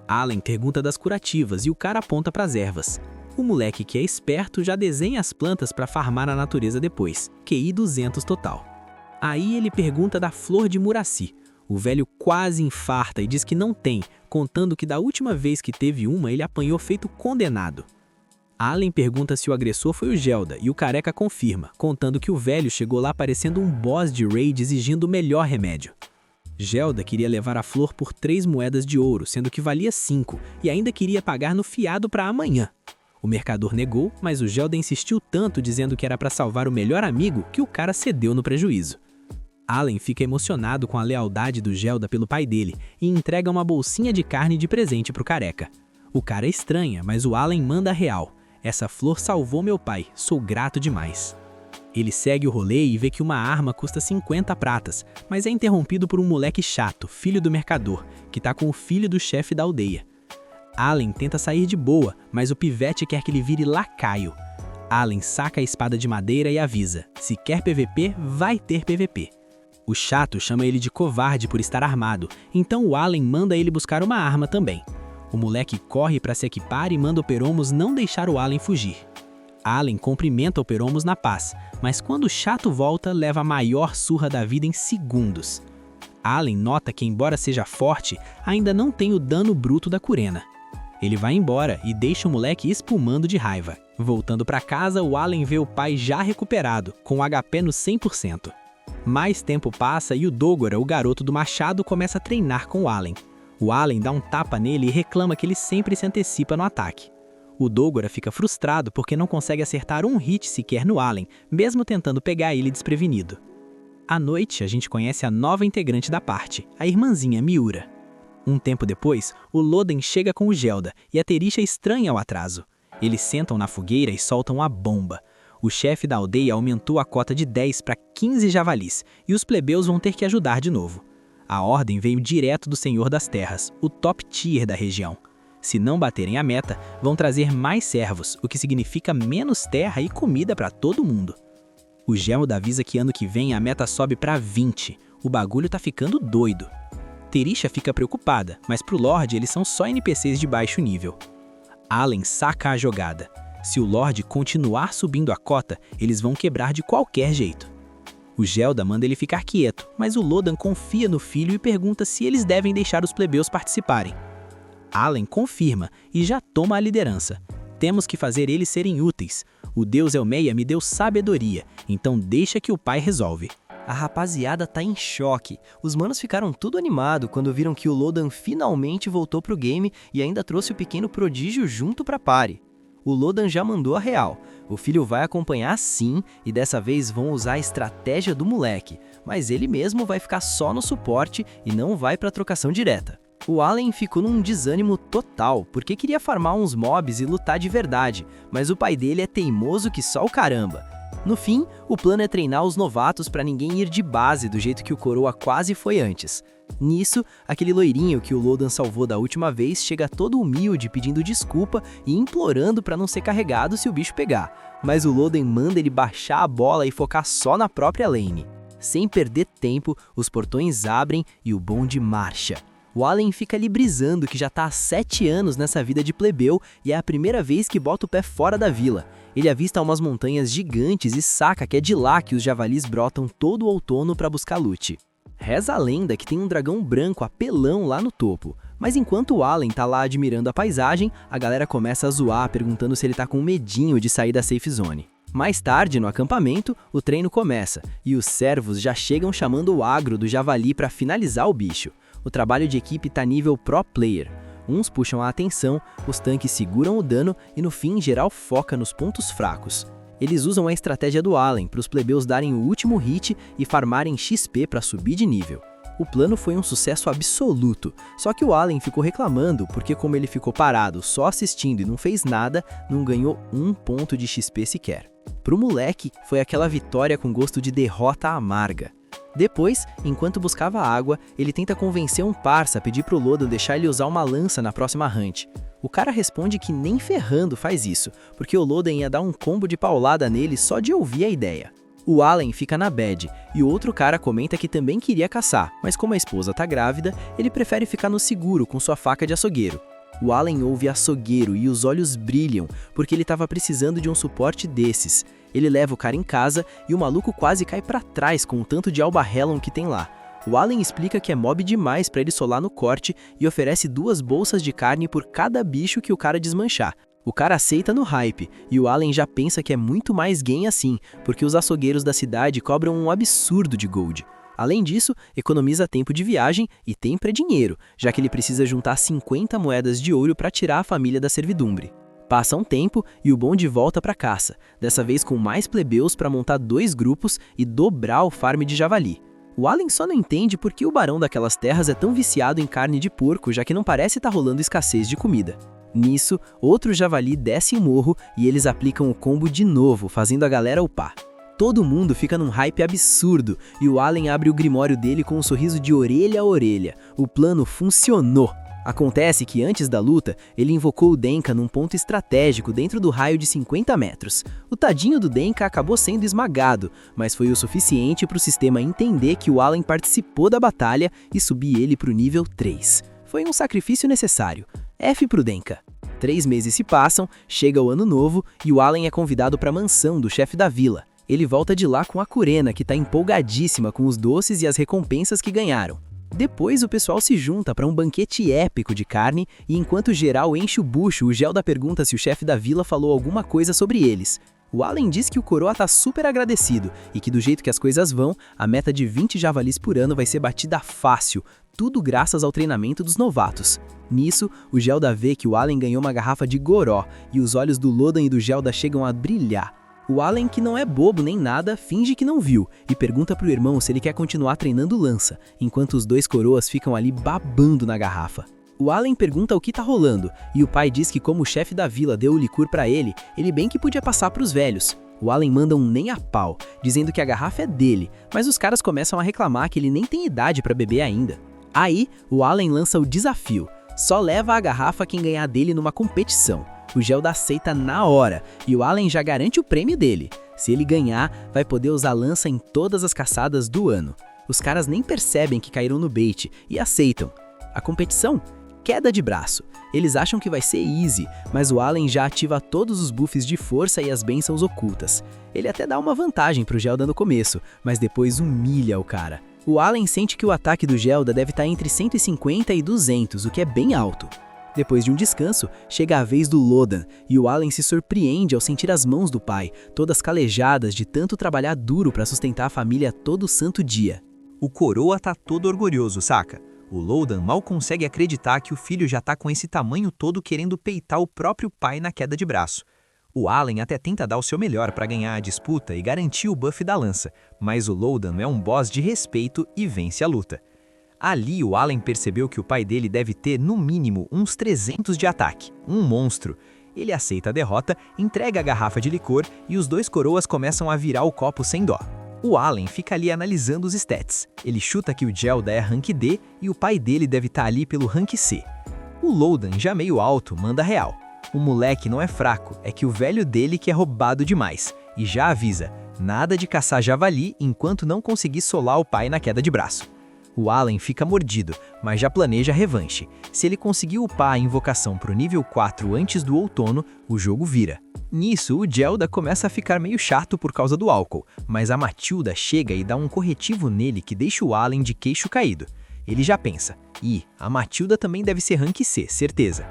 Allen pergunta das curativas e o cara aponta para as ervas. O moleque, que é esperto, já desenha as plantas para farmar na natureza depois, QI 200 total. Aí ele pergunta da flor de Muraci. O velho quase infarta e diz que não tem, contando que da última vez que teve uma ele apanhou feito condenado. Allen pergunta se o agressor foi o Gelda e o careca confirma, contando que o velho chegou lá parecendo um boss de raid exigindo o melhor remédio. Gelda queria levar a flor por 3 moedas de ouro, sendo que valia 5, e ainda queria pagar no fiado para amanhã. O mercador negou, mas o Gelda insistiu tanto dizendo que era para salvar o melhor amigo que o cara cedeu no prejuízo. Allen fica emocionado com a lealdade do Gelda pelo pai dele e entrega uma bolsinha de carne de presente pro careca. O cara estranha, mas o Allen manda a real. Essa flor salvou meu pai, sou grato demais. Ele segue o rolê e vê que uma arma custa 50 pratas, mas é interrompido por um moleque chato, filho do mercador, que tá com o filho do chefe da aldeia. Allen tenta sair de boa, mas o pivete quer que ele vire lacaio. Allen saca a espada de madeira e avisa, se quer PVP, vai ter PVP. O chato chama ele de covarde por estar armado, então o Allen manda ele buscar uma arma também. O moleque corre para se equipar e manda o Peromos não deixar o Allen fugir. Allen cumprimenta o Peromos na paz, mas quando o chato volta, leva a maior surra da vida em segundos. Allen nota que, embora seja forte, ainda não tem o dano bruto da Curena. Ele vai embora e deixa o moleque espumando de raiva. Voltando para casa, o Allen vê o pai já recuperado, com o HP no 100%. Mais tempo passa e o Dogora, o garoto do machado, começa a treinar com o Allen. O Allen dá um tapa nele e reclama que ele sempre se antecipa no ataque. O Dogora fica frustrado porque não consegue acertar um hit sequer no Allen, mesmo tentando pegar ele desprevenido. À noite, a gente conhece a nova integrante da parte, a irmãzinha Miura. Um tempo depois, o Loden chega com o Gelda e a Terisha estranha o atraso. Eles sentam na fogueira e soltam a bomba. O chefe da aldeia aumentou a cota de 10 para 15 javalis e os plebeus vão ter que ajudar de novo. A ordem veio direto do Senhor das Terras, o top tier da região. Se não baterem a meta, vão trazer mais servos, o que significa menos terra e comida para todo mundo. O Gelda avisa que ano que vem a meta sobe para 20. O bagulho tá ficando doido. Terisha fica preocupada, mas pro Lorde eles são só NPCs de baixo nível. Allen saca a jogada. Se o Lorde continuar subindo a cota, eles vão quebrar de qualquer jeito. O Gelda manda ele ficar quieto, mas o Loden confia no filho e pergunta se eles devem deixar os plebeus participarem. Allen confirma e já toma a liderança. Temos que fazer eles serem úteis. O deus Elmeia me deu sabedoria, então deixa que o pai resolve. A rapaziada tá em choque. Os manos ficaram tudo animado quando viram que o Loden finalmente voltou pro game e ainda trouxe o pequeno prodígio junto pra party. O Loden já mandou a real. O filho vai acompanhar sim, e dessa vez vão usar a estratégia do moleque, mas ele mesmo vai ficar só no suporte e não vai pra trocação direta. O Allen ficou num desânimo total, porque queria farmar uns mobs e lutar de verdade, mas o pai dele é teimoso que só o caramba. No fim, o plano é treinar os novatos pra ninguém ir de base do jeito que o Coroa quase foi antes. Nisso, aquele loirinho que o Loden salvou da última vez chega todo humilde pedindo desculpa e implorando pra não ser carregado se o bicho pegar. mas o Loden manda ele baixar a bola e focar só na própria lane. Sem perder tempo, os portões abrem e o bonde marcha. O Allen fica ali brisando que já tá há 7 anos nessa vida de plebeu e é a primeira vez que bota o pé fora da vila. Ele avista umas montanhas gigantes e saca que é de lá que os javalis brotam todo o outono para buscar loot. Reza a lenda que tem um dragão branco apelão lá no topo, mas enquanto o Allen tá lá admirando a paisagem, a galera começa a zoar perguntando se ele tá com medinho de sair da safe zone. Mais tarde, no acampamento, o treino começa e os servos já chegam chamando o agro do javali para finalizar o bicho. O trabalho de equipe tá nível pro player. Uns puxam a atenção, os tanques seguram o dano e no fim geral foca nos pontos fracos. Eles usam a estratégia do Allen para os plebeus darem o último hit e farmarem XP para subir de nível. O plano foi um sucesso absoluto, só que o Allen ficou reclamando porque como ele ficou parado só assistindo e não fez nada, não ganhou 1 ponto de XP sequer. Pro moleque, foi aquela vitória com gosto de derrota amarga. Depois, enquanto buscava água, ele tenta convencer um parça a pedir pro Lodan deixar ele usar uma lança na próxima hunt. O cara responde que nem ferrando faz isso, porque o Lodan ia dar um combo de paulada nele só de ouvir a ideia. O Allen fica na bad, e o outro cara comenta que também queria caçar, mas como a esposa tá grávida, ele prefere ficar no seguro com sua faca de açougueiro. O Allen ouve açougueiro e os olhos brilham, porque ele estava precisando de um suporte desses. Ele leva o cara em casa e o maluco quase cai pra trás com o tanto de Albahellon que tem lá. O Allen explica que é mob demais pra ele solar no corte e oferece 2 bolsas de carne por cada bicho que o cara desmanchar. O cara aceita no hype, e o Allen já pensa que é muito mais gain assim, porque os açougueiros da cidade cobram um absurdo de gold. Além disso, economiza tempo de viagem e tempo é dinheiro, já que ele precisa juntar 50 moedas de ouro para tirar a família da servidumbre. Passa um tempo e o bonde volta para caça, dessa vez com mais plebeus para montar 2 grupos e dobrar o farm de javali. O Allen só não entende por que o barão daquelas terras é tão viciado em carne de porco, já que não parece estar rolando escassez de comida. Nisso, outro javali desce o morro e eles aplicam o combo de novo, fazendo a galera upar. Todo mundo fica num hype absurdo e o Allen abre o grimório dele com um sorriso de orelha a orelha. O plano funcionou! Acontece que antes da luta, ele invocou o Denka num ponto estratégico dentro do raio de 50 metros. O tadinho do Denka acabou sendo esmagado, mas foi o suficiente para o sistema entender que o Allen participou da batalha e subir ele para o nível 3. Foi um sacrifício necessário. F pro Denka. 3 meses se passam, chega o ano novo e o Allen é convidado para a mansão do chefe da vila. Ele volta de lá com a Kurena, que tá empolgadíssima com os doces e as recompensas que ganharam. Depois o pessoal se junta para um banquete épico de carne e enquanto geral enche o bucho, o Gelda pergunta se o chefe da vila falou alguma coisa sobre eles. O Allen diz que o coroa tá super agradecido e que do jeito que as coisas vão, a meta de 20 javalis por ano vai ser batida fácil, tudo graças ao treinamento dos novatos. Nisso, o Gelda vê que o Allen ganhou uma garrafa de goró e os olhos do Lodan e do Gelda chegam a brilhar. O Allen, que não é bobo nem nada, finge que não viu e pergunta pro irmão se ele quer continuar treinando lança, enquanto os 2 coroas ficam ali babando na garrafa. O Allen pergunta o que tá rolando e o pai diz que como o chefe da vila deu o licor pra ele bem que podia passar pros velhos. O Allen manda um nem a pau, dizendo que a garrafa é dele, mas os caras começam a reclamar que ele nem tem idade pra beber ainda. Aí, o Allen lança o desafio, só leva a garrafa quem ganhar dele numa competição. O Gelda aceita na hora e o Allen já garante o prêmio dele. Se ele ganhar, vai poder usar lança em todas as caçadas do ano. Os caras nem percebem que caíram no bait e aceitam. A competição? Queda de braço. Eles acham que vai ser easy, mas o Allen já ativa todos os buffs de força e as bênçãos ocultas. Ele até dá uma vantagem pro Gelda no começo, mas depois humilha o cara. O Allen sente que o ataque do Gelda deve estar entre 150 e 200, o que é bem alto. Depois de um descanso, chega a vez do Lodan, e o Allen se surpreende ao sentir as mãos do pai, todas calejadas de tanto trabalhar duro para sustentar a família todo santo dia. O coroa tá todo orgulhoso, saca? O Lodan mal consegue acreditar que o filho já tá com esse tamanho todo querendo peitar o próprio pai na queda de braço. O Allen até tenta dar o seu melhor para ganhar a disputa e garantir o buff da lança, mas o Lodan é um boss de respeito e vence a luta. Ali o Allen percebeu que o pai dele deve ter no mínimo uns 300 de ataque, um monstro. Ele aceita a derrota, entrega a garrafa de licor e os 2 coroas começam a virar o copo sem dó. O Allen fica ali analisando os stats. Ele chuta que o Gelda é rank D e o pai dele deve estar ali pelo rank C. O Lodan, já meio alto, manda real. O moleque não é fraco, é que o velho dele que é roubado demais. E já avisa, nada de caçar javali enquanto não conseguir solar o pai na queda de braço. O Allen fica mordido, mas já planeja a revanche. Se ele conseguir upar a invocação pro nível 4 antes do outono, o jogo vira. Nisso, o Gelda começa a ficar meio chato por causa do álcool, mas a Matilda chega e dá um corretivo nele que deixa o Allen de queixo caído. Ele já pensa, a Matilda também deve ser rank C, certeza.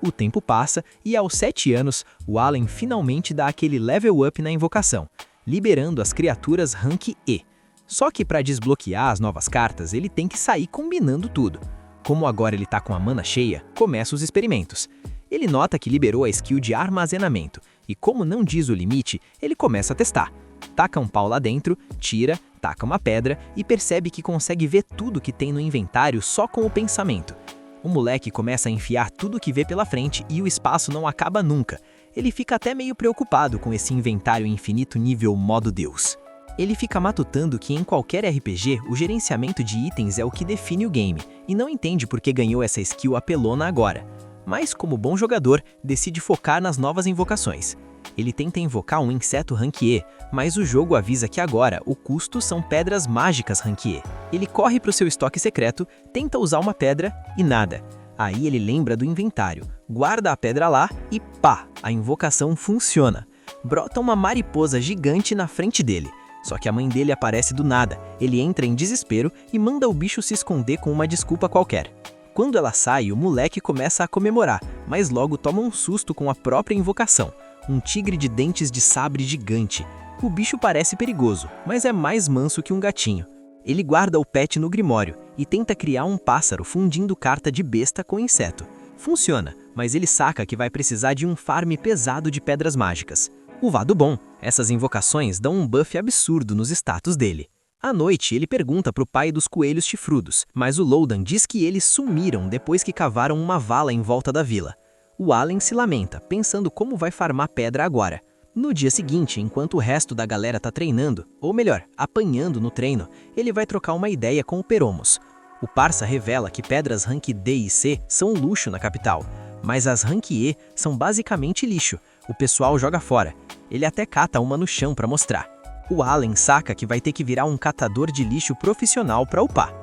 O tempo passa e aos 7 anos, o Allen finalmente dá aquele level up na invocação, liberando as criaturas rank E. Só que para desbloquear as novas cartas, ele tem que sair combinando tudo. Como agora ele tá com a mana cheia, começa os experimentos. Ele nota que liberou a skill de armazenamento, e como não diz o limite, ele começa a testar. Taca um pau lá dentro, tira, taca uma pedra e percebe que consegue ver tudo que tem no inventário só com o pensamento. O moleque começa a enfiar tudo que vê pela frente e o espaço não acaba nunca. Ele fica até meio preocupado com esse inventário infinito nível modo Deus. Ele fica matutando que em qualquer RPG, o gerenciamento de itens é o que define o game, e não entende por que ganhou essa skill apelona agora. Mas, como bom jogador, decide focar nas novas invocações. Ele tenta invocar um inseto rank E, mas o jogo avisa que agora o custo são pedras mágicas rank E. Ele corre para o seu estoque secreto, tenta usar uma pedra e nada. Aí ele lembra do inventário, guarda a pedra lá e pá, a invocação funciona. Brota uma mariposa gigante na frente dele. Só que a mãe dele aparece do nada, ele entra em desespero e manda o bicho se esconder com uma desculpa qualquer. Quando ela sai, o moleque começa a comemorar, mas logo toma um susto com a própria invocação. Um tigre de dentes de sabre gigante. O bicho parece perigoso, mas é mais manso que um gatinho. Ele guarda o pet no grimório e tenta criar um pássaro fundindo carta de besta com inseto. Funciona, mas ele saca que vai precisar de um farm pesado de pedras mágicas. O vado bom, essas invocações dão um buff absurdo nos status dele. À noite, ele pergunta pro pai dos coelhos chifrudos, mas o Loadan diz que eles sumiram depois que cavaram uma vala em volta da vila. O Allen se lamenta, pensando como vai farmar pedra agora. No dia seguinte, enquanto o resto da galera tá treinando, ou melhor, apanhando no treino, ele vai trocar uma ideia com o Peromos. O parça revela que pedras rank D e C são luxo na capital, mas as rank E são basicamente lixo. O pessoal joga fora. Ele até cata uma no chão para mostrar. O Allen saca que vai ter que virar um catador de lixo profissional para upar.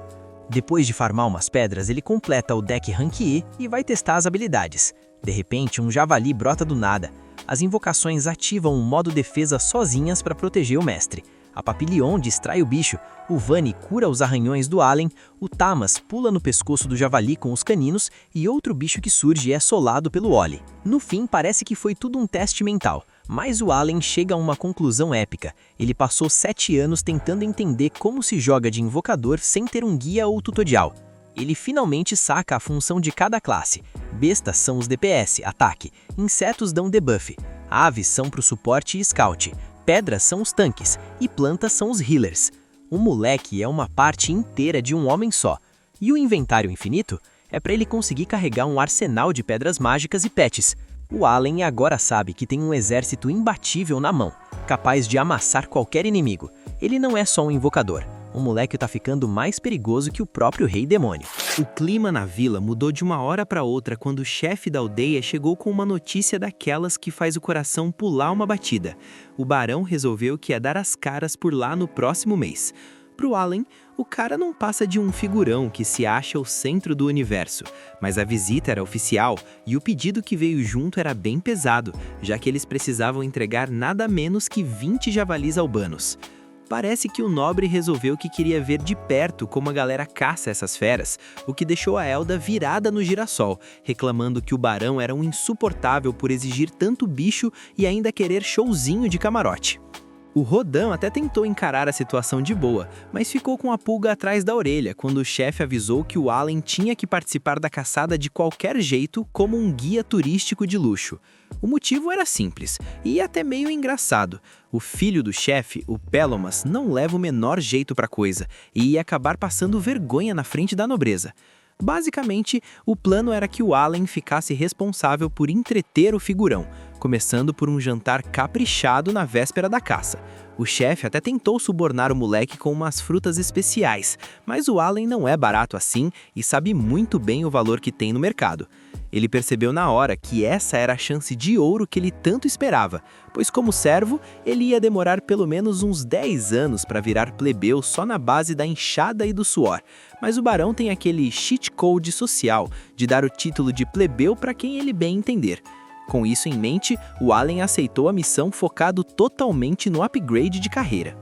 Depois de farmar umas pedras, ele completa o deck rank E e vai testar as habilidades. De repente, um javali brota do nada. As invocações ativam um modo defesa sozinhas para proteger o mestre. A Papillon distrai o bicho, o Vani cura os arranhões do Allen, o Tamas pula no pescoço do javali com os caninos e outro bicho que surge é solado pelo Oli. No fim, parece que foi tudo um teste mental, mas o Allen chega a uma conclusão épica. Ele passou 7 anos tentando entender como se joga de invocador sem ter um guia ou tutorial. Ele finalmente saca a função de cada classe. Bestas são os DPS, ataque, insetos dão debuff, aves são pro suporte e scout, pedras são os tanques e plantas são os healers. O moleque é uma parte inteira de um homem só. E o inventário infinito é para ele conseguir carregar um arsenal de pedras mágicas e pets. O Allen agora sabe que tem um exército imbatível na mão, capaz de amassar qualquer inimigo. Ele não é só um invocador. O moleque tá ficando mais perigoso que o próprio Rei Demônio. O clima na vila mudou de uma hora para outra quando o chefe da aldeia chegou com uma notícia daquelas que faz o coração pular uma batida. O barão resolveu que ia dar as caras por lá no próximo mês. Pro Allen, o cara não passa de um figurão que se acha o centro do universo, mas a visita era oficial e o pedido que veio junto era bem pesado, já que eles precisavam entregar nada menos que 20 javalis albanos. Parece que o nobre resolveu que queria ver de perto como a galera caça essas feras, o que deixou a Elda virada no girassol, reclamando que o barão era um insuportável por exigir tanto bicho e ainda querer showzinho de camarote. O Rodan até tentou encarar a situação de boa, mas ficou com a pulga atrás da orelha quando o chefe avisou que o Allen tinha que participar da caçada de qualquer jeito como um guia turístico de luxo. O motivo era simples e até meio engraçado. O filho do chefe, o Pelomas, não leva o menor jeito pra coisa e ia acabar passando vergonha na frente da nobreza. Basicamente, o plano era que o Allen ficasse responsável por entreter o figurão, começando por um jantar caprichado na véspera da caça. O chefe até tentou subornar o moleque com umas frutas especiais, mas o Allen não é barato assim e sabe muito bem o valor que tem no mercado. Ele percebeu na hora que essa era a chance de ouro que ele tanto esperava, pois como servo, ele ia demorar pelo menos uns 10 anos para virar plebeu só na base da enxada e do suor. Mas o barão tem aquele cheat code social de dar o título de plebeu para quem ele bem entender. Com isso em mente, o Allen aceitou a missão focado totalmente no upgrade de carreira.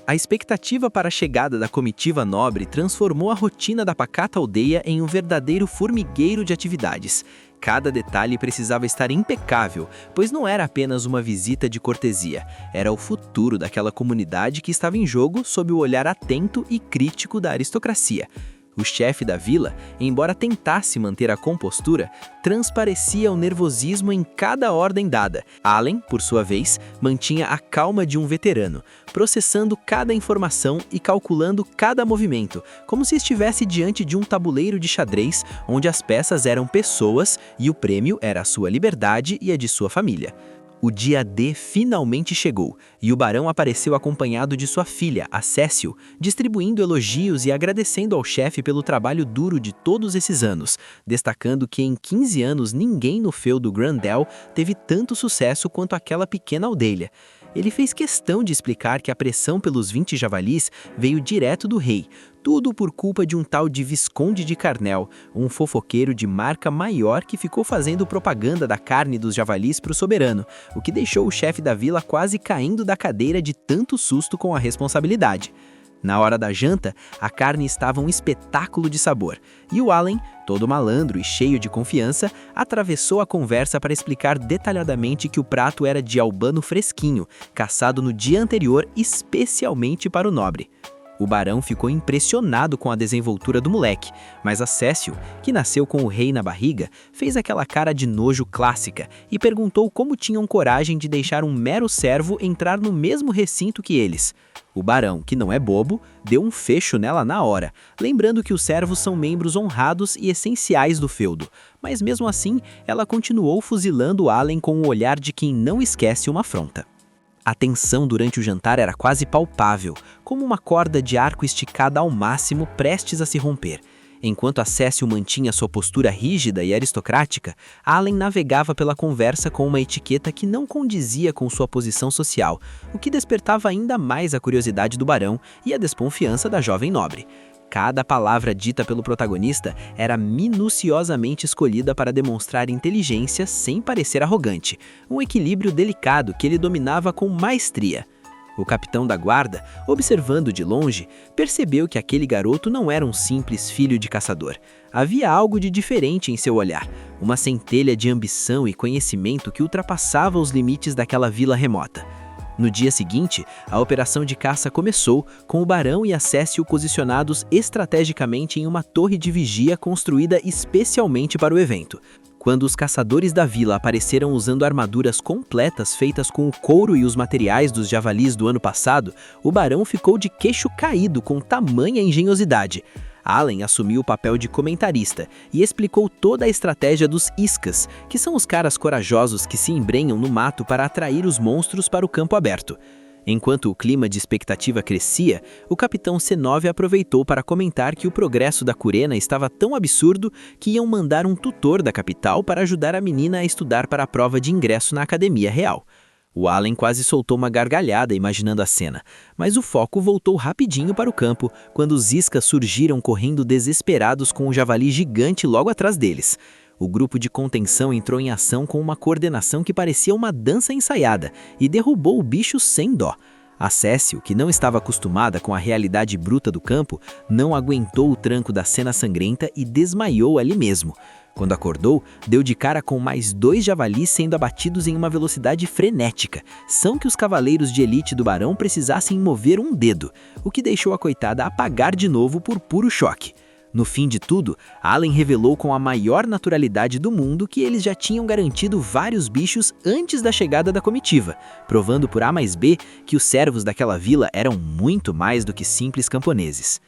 A expectativa para a chegada da comitiva nobre transformou a rotina da pacata aldeia em um verdadeiro formigueiro de atividades. Cada detalhe precisava estar impecável, pois não era apenas uma visita de cortesia, era o futuro daquela comunidade que estava em jogo sob o olhar atento e crítico da aristocracia. O chefe da vila, embora tentasse manter a compostura, transparecia o nervosismo em cada ordem dada. Allen, por sua vez, mantinha a calma de um veterano, processando cada informação e calculando cada movimento, como se estivesse diante de um tabuleiro de xadrez onde as peças eram pessoas e o prêmio era a sua liberdade e a de sua família. O dia D finalmente chegou, e o barão apareceu acompanhado de sua filha, a Cécil, distribuindo elogios e agradecendo ao chefe pelo trabalho duro de todos esses anos, destacando que em 15 anos ninguém no feudo Grandel teve tanto sucesso quanto aquela pequena aldeia. Ele fez questão de explicar que a pressão pelos 20 javalis veio direto do rei, tudo por culpa de um tal de Visconde de Carnel, um fofoqueiro de marca maior que ficou fazendo propaganda da carne dos javalis para o soberano, o que deixou o chefe da vila quase caindo da cadeira de tanto susto com a responsabilidade. Na hora da janta, a carne estava um espetáculo de sabor, e o Allen, todo malandro e cheio de confiança, atravessou a conversa para explicar detalhadamente que o prato era de albano fresquinho, caçado no dia anterior especialmente para o nobre. O barão ficou impressionado com a desenvoltura do moleque, mas a Cécil, que nasceu com o rei na barriga, fez aquela cara de nojo clássica e perguntou como tinham coragem de deixar um mero servo entrar no mesmo recinto que eles. O barão, que não é bobo, deu um fecho nela na hora, lembrando que os servos são membros honrados e essenciais do feudo, mas mesmo assim, ela continuou fuzilando Allen com o olhar de quem não esquece uma afronta. A tensão durante o jantar era quase palpável, como uma corda de arco esticada ao máximo prestes a se romper. Enquanto a Cécil mantinha sua postura rígida e aristocrática, Allen navegava pela conversa com uma etiqueta que não condizia com sua posição social, o que despertava ainda mais a curiosidade do barão e a desconfiança da jovem nobre. Cada palavra dita pelo protagonista era minuciosamente escolhida para demonstrar inteligência sem parecer arrogante, um equilíbrio delicado que ele dominava com maestria. O capitão da guarda, observando de longe, percebeu que aquele garoto não era um simples filho de caçador. Havia algo de diferente em seu olhar, uma centelha de ambição e conhecimento que ultrapassava os limites daquela vila remota. No dia seguinte, a operação de caça começou, com o barão e a Cécil posicionados estrategicamente em uma torre de vigia construída especialmente para o evento. Quando os caçadores da vila apareceram usando armaduras completas feitas com o couro e os materiais dos javalis do ano passado, o barão ficou de queixo caído com tamanha engenhosidade. Allen assumiu o papel de comentarista e explicou toda a estratégia dos iscas, que são os caras corajosos que se embrenham no mato para atrair os monstros para o campo aberto. Enquanto o clima de expectativa crescia, o capitão C9 aproveitou para comentar que o progresso da Curena estava tão absurdo que iam mandar um tutor da capital para ajudar a menina a estudar para a prova de ingresso na Academia Real. O Allen quase soltou uma gargalhada imaginando a cena, mas o foco voltou rapidinho para o campo quando os iscas surgiram correndo desesperados com um javali gigante logo atrás deles. O grupo de contenção entrou em ação com uma coordenação que parecia uma dança ensaiada e derrubou o bicho sem dó. A Cécil, que não estava acostumada com a realidade bruta do campo, não aguentou o tranco da cena sangrenta e desmaiou ali mesmo. Quando acordou, deu de cara com mais 2 javalis sendo abatidos em uma velocidade frenética, sem que os cavaleiros de elite do barão precisassem mover um dedo, o que deixou a coitada apagar de novo por puro choque. No fim de tudo, Allen revelou com a maior naturalidade do mundo que eles já tinham garantido vários bichos antes da chegada da comitiva, provando por A mais B que os servos daquela vila eram muito mais do que simples camponeses.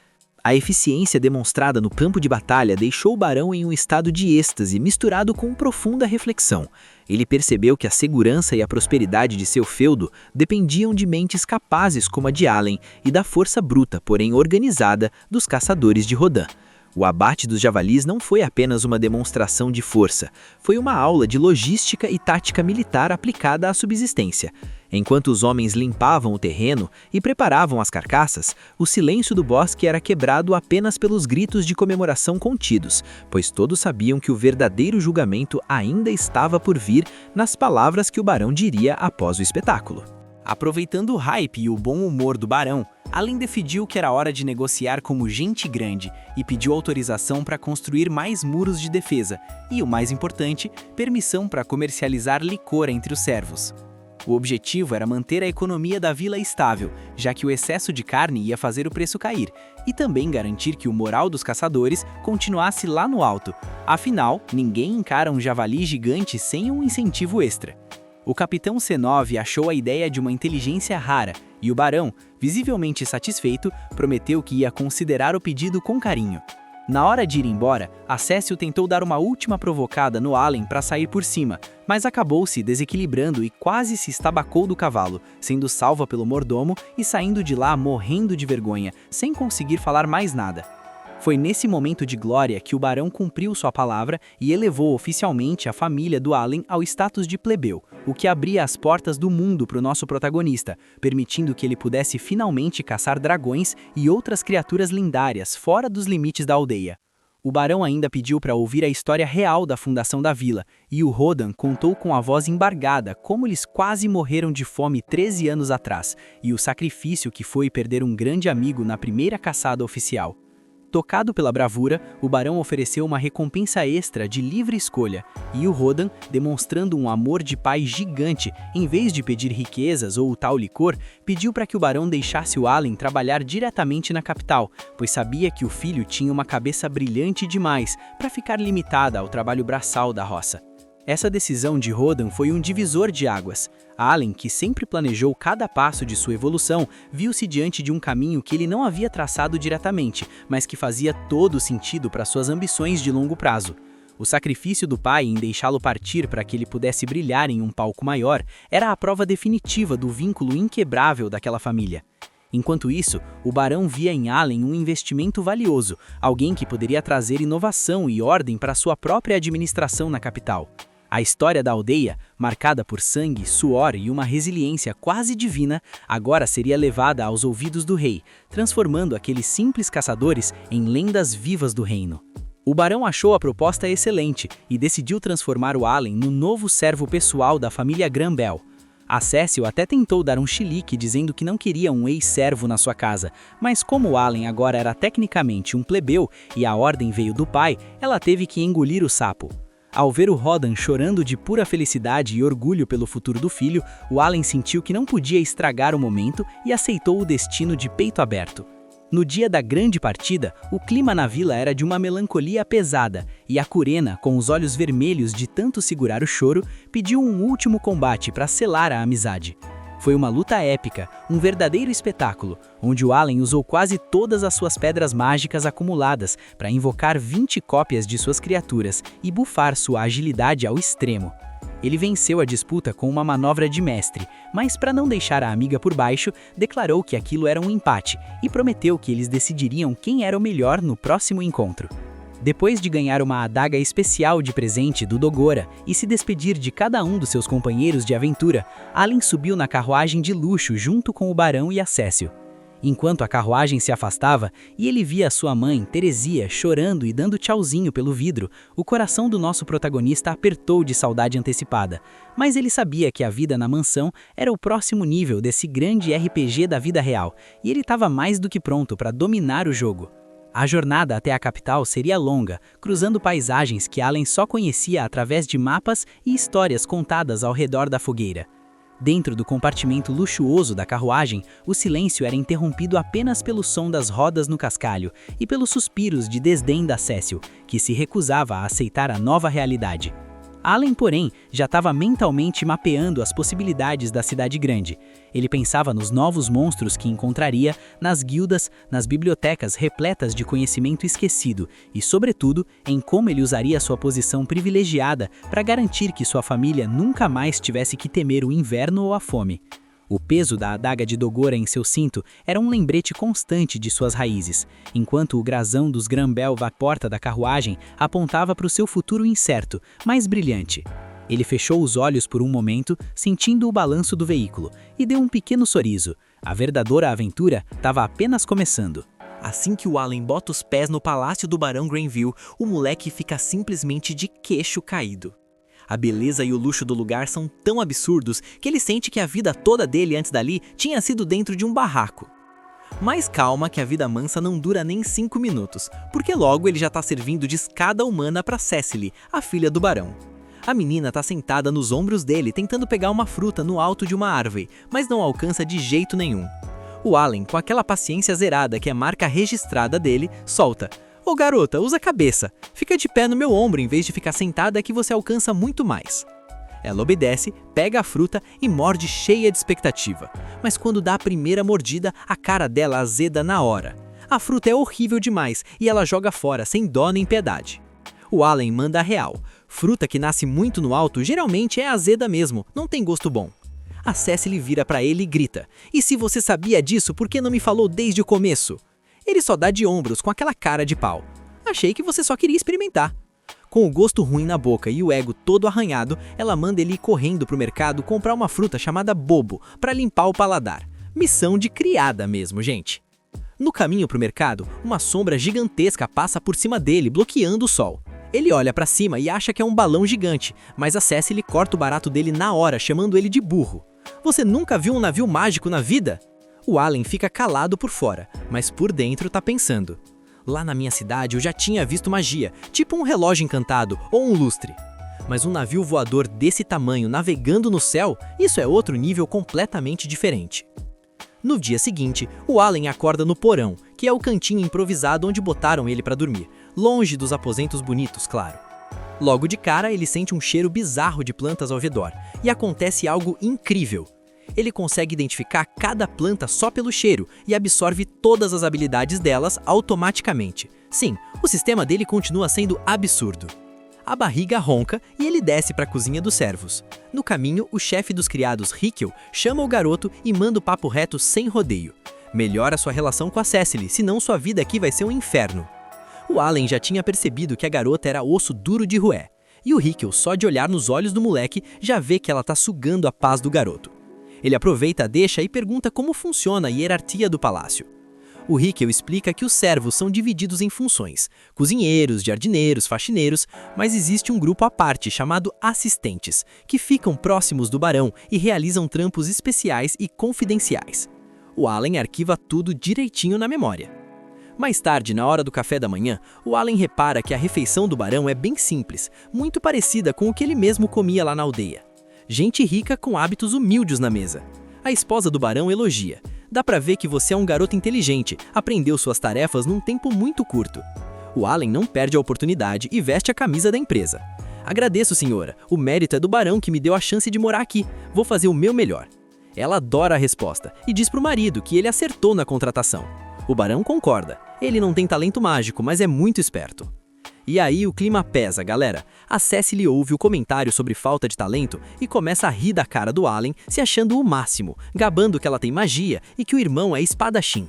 A eficiência demonstrada no campo de batalha deixou o barão em um estado de êxtase misturado com profunda reflexão. Ele percebeu que a segurança e a prosperidade de seu feudo dependiam de mentes capazes como a de Allen e da força bruta, porém organizada, dos caçadores de Rodan. O abate dos javalis não foi apenas uma demonstração de força, foi uma aula de logística e tática militar aplicada à subsistência. Enquanto os homens limpavam o terreno e preparavam as carcaças, o silêncio do bosque era quebrado apenas pelos gritos de comemoração contidos, pois todos sabiam que o verdadeiro julgamento ainda estava por vir nas palavras que o barão diria após o espetáculo. Aproveitando o hype e o bom humor do barão, Allen decidiu que era hora de negociar como gente grande e pediu autorização para construir mais muros de defesa e, o mais importante, permissão para comercializar licor entre os servos. O objetivo era manter a economia da vila estável, já que o excesso de carne ia fazer o preço cair, e também garantir que o moral dos caçadores continuasse lá no alto. Afinal, ninguém encara um javali gigante sem um incentivo extra. O capitão C9 achou a ideia de uma inteligência rara, e o barão, visivelmente satisfeito, prometeu que ia considerar o pedido com carinho. Na hora de ir embora, Acécio tentou dar uma última provocada no Allen para sair por cima, mas acabou se desequilibrando e quase se estabacou do cavalo, sendo salva pelo mordomo e saindo de lá morrendo de vergonha, sem conseguir falar mais nada. Foi nesse momento de glória que o barão cumpriu sua palavra e elevou oficialmente a família do Allen ao status de plebeu, o que abria as portas do mundo para o nosso protagonista, permitindo que ele pudesse finalmente caçar dragões e outras criaturas lendárias fora dos limites da aldeia. O barão ainda pediu para ouvir a história real da fundação da vila, e o Rodan contou com a voz embargada como eles quase morreram de fome 13 anos atrás, e o sacrifício que foi perder um grande amigo na primeira caçada oficial. Tocado pela bravura, o barão ofereceu uma recompensa extra de livre escolha, e o Rodan, demonstrando um amor de pai gigante, em vez de pedir riquezas ou o tal licor, pediu para que o barão deixasse o Allen trabalhar diretamente na capital, pois sabia que o filho tinha uma cabeça brilhante demais para ficar limitada ao trabalho braçal da roça. Essa decisão de Rodan foi um divisor de águas. Allen, que sempre planejou cada passo de sua evolução, viu-se diante de um caminho que ele não havia traçado diretamente, mas que fazia todo sentido para suas ambições de longo prazo. O sacrifício do pai em deixá-lo partir para que ele pudesse brilhar em um palco maior era a prova definitiva do vínculo inquebrável daquela família. Enquanto isso, o barão via em Allen um investimento valioso, alguém que poderia trazer inovação e ordem para sua própria administração na capital. A história da aldeia, marcada por sangue, suor e uma resiliência quase divina, agora seria levada aos ouvidos do rei, transformando aqueles simples caçadores em lendas vivas do reino. O barão achou a proposta excelente e decidiu transformar o Allen no novo servo pessoal da família Grambel. Acécio até tentou dar um chilique dizendo que não queria um ex-servo na sua casa, mas como o Allen agora era tecnicamente um plebeu e a ordem veio do pai, ela teve que engolir o sapo. Ao ver o Rodan chorando de pura felicidade e orgulho pelo futuro do filho, o Allen sentiu que não podia estragar o momento e aceitou o destino de peito aberto. No dia da grande partida, o clima na vila era de uma melancolia pesada, e a Curena, com os olhos vermelhos de tanto segurar o choro, pediu um último combate para selar a amizade. Foi uma luta épica, um verdadeiro espetáculo, onde o Allen usou quase todas as suas pedras mágicas acumuladas para invocar 20 cópias de suas criaturas e bufar sua agilidade ao extremo. Ele venceu a disputa com uma manobra de mestre, mas para não deixar a amiga por baixo, declarou que aquilo era um empate e prometeu que eles decidiriam quem era o melhor no próximo encontro. Depois de ganhar uma adaga especial de presente do Dogora e se despedir de cada um dos seus companheiros de aventura, Allen subiu na carruagem de luxo junto com o barão e Acécio. Enquanto a carruagem se afastava e ele via sua mãe, Teresia, chorando e dando tchauzinho pelo vidro, o coração do nosso protagonista apertou de saudade antecipada. Mas ele sabia que a vida na mansão era o próximo nível desse grande RPG da vida real, e ele estava mais do que pronto para dominar o jogo. A jornada até a capital seria longa, cruzando paisagens que Allen só conhecia através de mapas e histórias contadas ao redor da fogueira. Dentro do compartimento luxuoso da carruagem, o silêncio era interrompido apenas pelo som das rodas no cascalho e pelos suspiros de desdém da Cécil, que se recusava a aceitar a nova realidade. Allen, porém, já estava mentalmente mapeando as possibilidades da cidade grande. Ele pensava nos novos monstros que encontraria, nas guildas, nas bibliotecas repletas de conhecimento esquecido e, sobretudo, em como ele usaria sua posição privilegiada para garantir que sua família nunca mais tivesse que temer o inverno ou a fome. O peso da adaga de Dogora em seu cinto era um lembrete constante de suas raízes, enquanto o brasão dos Granbel à porta da carruagem apontava para o seu futuro incerto, mais brilhante. Ele fechou os olhos por um momento, sentindo o balanço do veículo, e deu um pequeno sorriso. A verdadeira aventura estava apenas começando. Assim que o Allen bota os pés no palácio do Barão Granville, o moleque fica simplesmente de queixo caído. A beleza e o luxo do lugar são tão absurdos que ele sente que a vida toda dele antes dali tinha sido dentro de um barraco. Mas calma que a vida mansa não dura nem 5 minutos, porque logo ele já está servindo de escada humana para Cecily, a filha do barão. A menina está sentada nos ombros dele tentando pegar uma fruta no alto de uma árvore, mas não alcança de jeito nenhum. O Allen, com aquela paciência zerada que é marca registrada dele, solta: "Ô garota, usa a cabeça. Fica de pé no meu ombro em vez de ficar sentada que você alcança muito mais." Ela obedece, pega a fruta e morde cheia de expectativa. Mas quando dá a primeira mordida, a cara dela azeda na hora. A fruta é horrível demais e ela joga fora sem dó nem piedade. O Allen manda a real. Fruta que nasce muito no alto geralmente é azeda mesmo, não tem gosto bom. A Cecily vira pra ele e grita: "E se você sabia disso, por que não me falou desde o começo?" Ele só dá de ombros com aquela cara de pau. "Achei que você só queria experimentar." Com o gosto ruim na boca e o ego todo arranhado, ela manda ele ir correndo pro mercado comprar uma fruta chamada bobo para limpar o paladar. Missão de criada mesmo, gente. No caminho pro mercado, uma sombra gigantesca passa por cima dele, bloqueando o sol. Ele olha pra cima e acha que é um balão gigante, mas a Cecily corta o barato dele na hora, chamando ele de burro. "Você nunca viu um navio mágico na vida?" O Allen fica calado por fora, mas por dentro tá pensando: "Lá na minha cidade eu já tinha visto magia, tipo um relógio encantado ou um lustre. Mas um navio voador desse tamanho navegando no céu, isso é outro nível completamente diferente." No dia seguinte, o Allen acorda no porão, que é o cantinho improvisado onde botaram ele para dormir, longe dos aposentos bonitos, claro. Logo de cara, ele sente um cheiro bizarro de plantas ao redor, e acontece algo incrível. Ele consegue identificar cada planta só pelo cheiro e absorve todas as habilidades delas automaticamente. Sim, o sistema dele continua sendo absurdo. A barriga ronca e ele desce para a cozinha dos servos. No caminho, o chefe dos criados, Hickel, chama o garoto e manda o papo reto sem rodeio. Melhora sua relação com a Cecily, senão sua vida aqui vai ser um inferno. O Allen já tinha percebido que a garota era osso duro de roer, e o Hickel, só de olhar nos olhos do moleque, já vê que ela tá sugando a paz do garoto. Ele aproveita a deixa e pergunta como funciona a hierarquia do palácio. O Hickel explica que os servos são divididos em funções: cozinheiros, jardineiros, faxineiros, mas existe um grupo à parte chamado assistentes, que ficam próximos do barão e realizam trampos especiais e confidenciais. O Allen arquiva tudo direitinho na memória. Mais tarde, na hora do café da manhã, o Allen repara que a refeição do barão é bem simples, muito parecida com o que ele mesmo comia lá na aldeia. Gente rica com hábitos humildes na mesa. A esposa do barão elogia: "Dá pra ver que você é um garoto inteligente, aprendeu suas tarefas num tempo muito curto." O Allen não perde a oportunidade e veste a camisa da empresa. "Agradeço, senhora, o mérito é do barão que me deu a chance de morar aqui. Vou fazer o meu melhor." Ela adora a resposta e diz pro marido que ele acertou na contratação. O barão concorda. Ele não tem talento mágico, mas é muito esperto. E aí o clima pesa, galera. A Cecily ouve o comentário sobre falta de talento e começa a rir da cara do Allen, se achando o máximo, gabando que ela tem magia e que o irmão é espadachim.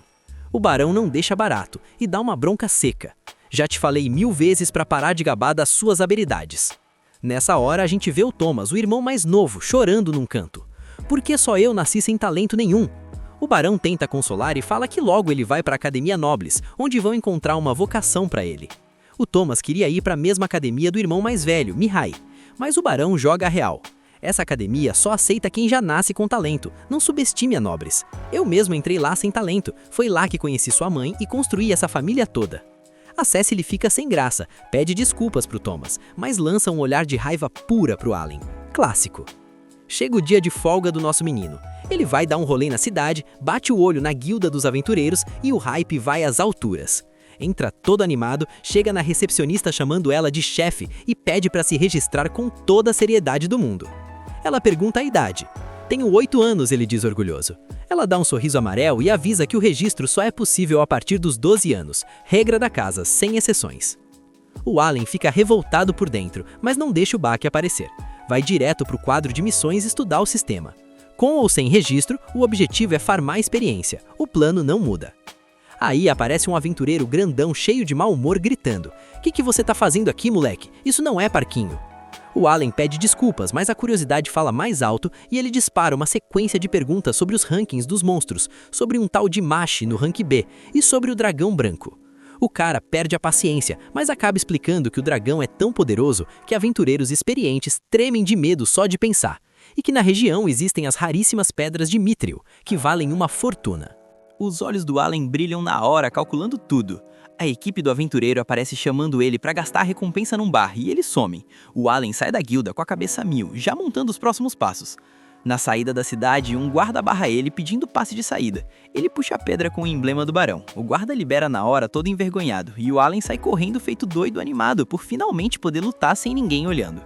O barão não deixa barato e dá uma bronca seca. "Já te falei 1000 vezes pra parar de gabar das suas habilidades." Nessa hora a gente vê o Thomas, o irmão mais novo, chorando num canto. "Por que só eu nasci sem talento nenhum?" O barão tenta consolar e fala que logo ele vai pra Academia Nobles, onde vão encontrar uma vocação pra ele. O Thomas queria ir para a mesma academia do irmão mais velho, Mihai, mas o barão joga a real. Essa academia só aceita quem já nasce com talento, não subestime a nobres. Eu mesmo entrei lá sem talento, foi lá que conheci sua mãe e construí essa família toda. A Cecily fica sem graça, pede desculpas pro Thomas, mas lança um olhar de raiva pura pro Allen. Clássico. Chega o dia de folga do nosso menino. Ele vai dar um rolê na cidade, bate o olho na guilda dos aventureiros e o hype vai às alturas. Entra todo animado, chega na recepcionista chamando ela de chefe e pede para se registrar com toda a seriedade do mundo. Ela pergunta a idade. Tenho 8 anos, ele diz orgulhoso. Ela dá um sorriso amarelo e avisa que o registro só é possível a partir dos 12 anos, regra da casa, sem exceções. O Allen fica revoltado por dentro, mas não deixa o baque aparecer. Vai direto para o quadro de missões estudar o sistema. Com ou sem registro, o objetivo é farmar experiência. O plano não muda. Aí aparece um aventureiro grandão cheio de mau humor gritando: Que você tá fazendo aqui, moleque? Isso não é parquinho. O Allen pede desculpas, mas a curiosidade fala mais alto e ele dispara uma sequência de perguntas sobre os rankings dos monstros, sobre um tal de Mashi no rank B e sobre o dragão branco. O cara perde a paciência, mas acaba explicando que o dragão é tão poderoso que aventureiros experientes tremem de medo só de pensar, e que na região existem as raríssimas pedras de Mithril, que valem uma fortuna. Os olhos do Allen brilham na hora, calculando tudo. A equipe do aventureiro aparece chamando ele para gastar a recompensa num bar e eles somem. O Allen sai da guilda com a cabeça a mil, já montando os próximos passos. Na saída da cidade, um guarda barra ele pedindo passe de saída. Ele puxa a pedra com o emblema do barão. O guarda libera na hora todo envergonhado e o Allen sai correndo feito doido animado por finalmente poder lutar sem ninguém olhando.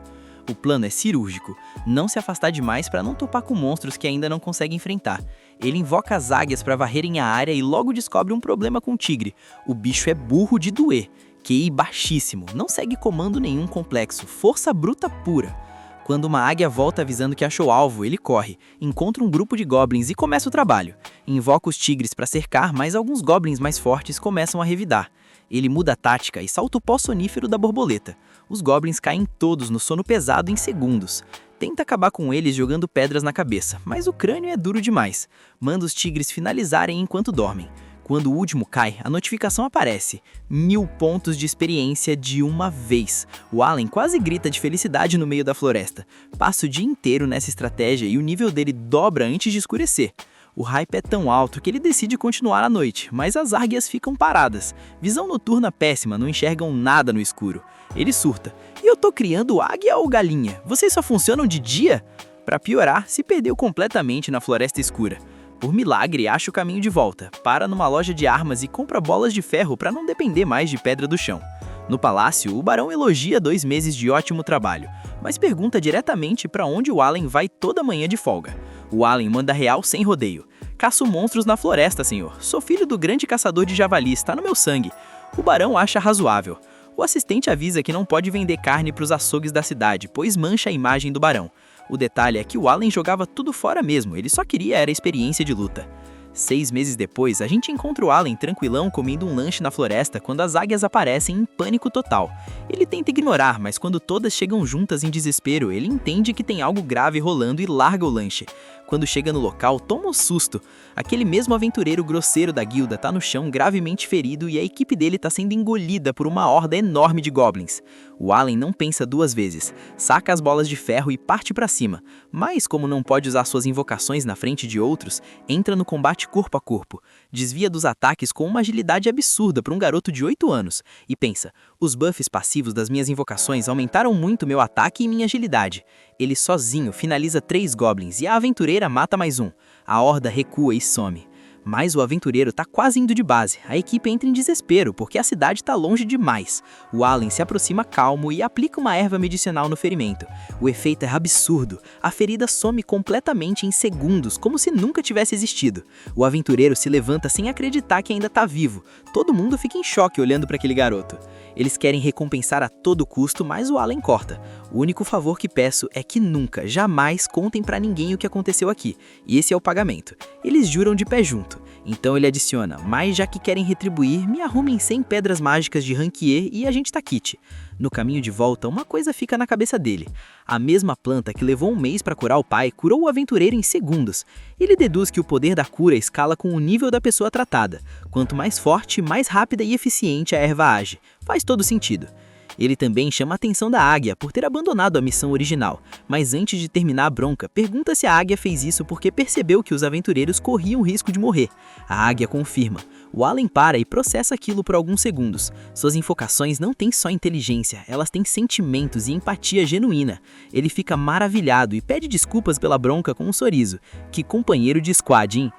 O plano é cirúrgico, não se afastar demais para não topar com monstros que ainda não consegue enfrentar. Ele invoca as águias para varrerem a área e logo descobre um problema com o tigre. O bicho é burro de doer, QI baixíssimo, não segue comando nenhum complexo, força bruta pura. Quando uma águia volta avisando que achou alvo, ele corre, encontra um grupo de goblins e começa o trabalho. Invoca os tigres para cercar, mas alguns goblins mais fortes começam a revidar. Ele muda a tática e salta o pó sonífero da borboleta. Os goblins caem todos no sono pesado em segundos. Tenta acabar com eles jogando pedras na cabeça, mas o crânio é duro demais. Manda os tigres finalizarem enquanto dormem. Quando o último cai, a notificação aparece. 1000 pontos de experiência de uma vez. O Allen quase grita de felicidade no meio da floresta. Passa o dia inteiro nessa estratégia e o nível dele dobra antes de escurecer. O hype é tão alto que ele decide continuar à noite, mas as águias ficam paradas. Visão noturna péssima, não enxergam nada no escuro. Ele surta. E eu tô criando águia ou galinha? Vocês só funcionam de dia? Pra piorar, se perdeu completamente na floresta escura. Por milagre, acha o caminho de volta, para numa loja de armas e compra bolas de ferro para não depender mais de pedra do chão. No palácio, o barão elogia 2 meses de ótimo trabalho, mas pergunta diretamente para onde o Allen vai toda manhã de folga. O Allen manda real sem rodeio. Caço monstros na floresta, senhor. Sou filho do grande caçador de javali, está no meu sangue. O barão acha razoável. O assistente avisa que não pode vender carne para os açougues da cidade, pois mancha a imagem do barão. O detalhe é que o Allen jogava tudo fora mesmo, ele só queria era experiência de luta. 6 meses depois, a gente encontra o Allen tranquilão comendo um lanche na floresta quando as águias aparecem em pânico total. Ele tenta ignorar, mas quando todas chegam juntas em desespero, ele entende que tem algo grave rolando e larga o lanche. Quando chega no local, toma um susto. Aquele mesmo aventureiro grosseiro da guilda tá no chão gravemente ferido e a equipe dele tá sendo engolida por uma horda enorme de goblins. O Allen não pensa 2 vezes, saca as bolas de ferro e parte pra cima. Mas, como não pode usar suas invocações na frente de outros, entra no combate corpo a corpo. Desvia dos ataques com uma agilidade absurda para um garoto de 8 anos. E pensa, os buffs passivos das minhas invocações aumentaram muito meu ataque e minha agilidade. Ele sozinho finaliza 3 goblins e a aventureira mata mais um. A horda recua e some. Mas o aventureiro tá quase indo de base. A equipe entra em desespero porque a cidade tá longe demais. O Allen se aproxima calmo e aplica uma erva medicinal no ferimento. O efeito é absurdo. A ferida some completamente em segundos, como se nunca tivesse existido. O aventureiro se levanta sem acreditar que ainda tá vivo. Todo mundo fica em choque olhando para aquele garoto. Eles querem recompensar a todo custo, mas o Allen corta. O único favor que peço é que nunca, jamais contem pra ninguém o que aconteceu aqui. E esse é o pagamento. Eles juram de pé junto. Então ele adiciona, mas já que querem retribuir, me arrumem 100 pedras mágicas de rank E e a gente tá kit. No caminho de volta, uma coisa fica na cabeça dele. A mesma planta que levou 1 mês para curar o pai, curou o aventureiro em segundos. Ele deduz que o poder da cura escala com o nível da pessoa tratada. Quanto mais forte, mais rápida e eficiente a erva age. Faz todo sentido. Ele também chama a atenção da águia por ter abandonado a missão original, mas antes de terminar a bronca, pergunta se a águia fez isso porque percebeu que os aventureiros corriam risco de morrer. A águia confirma. O Allen para e processa aquilo por alguns segundos. Suas invocações não têm só inteligência, elas têm sentimentos e empatia genuína. Ele fica maravilhado e pede desculpas pela bronca com um sorriso. Que companheiro de squad, hein?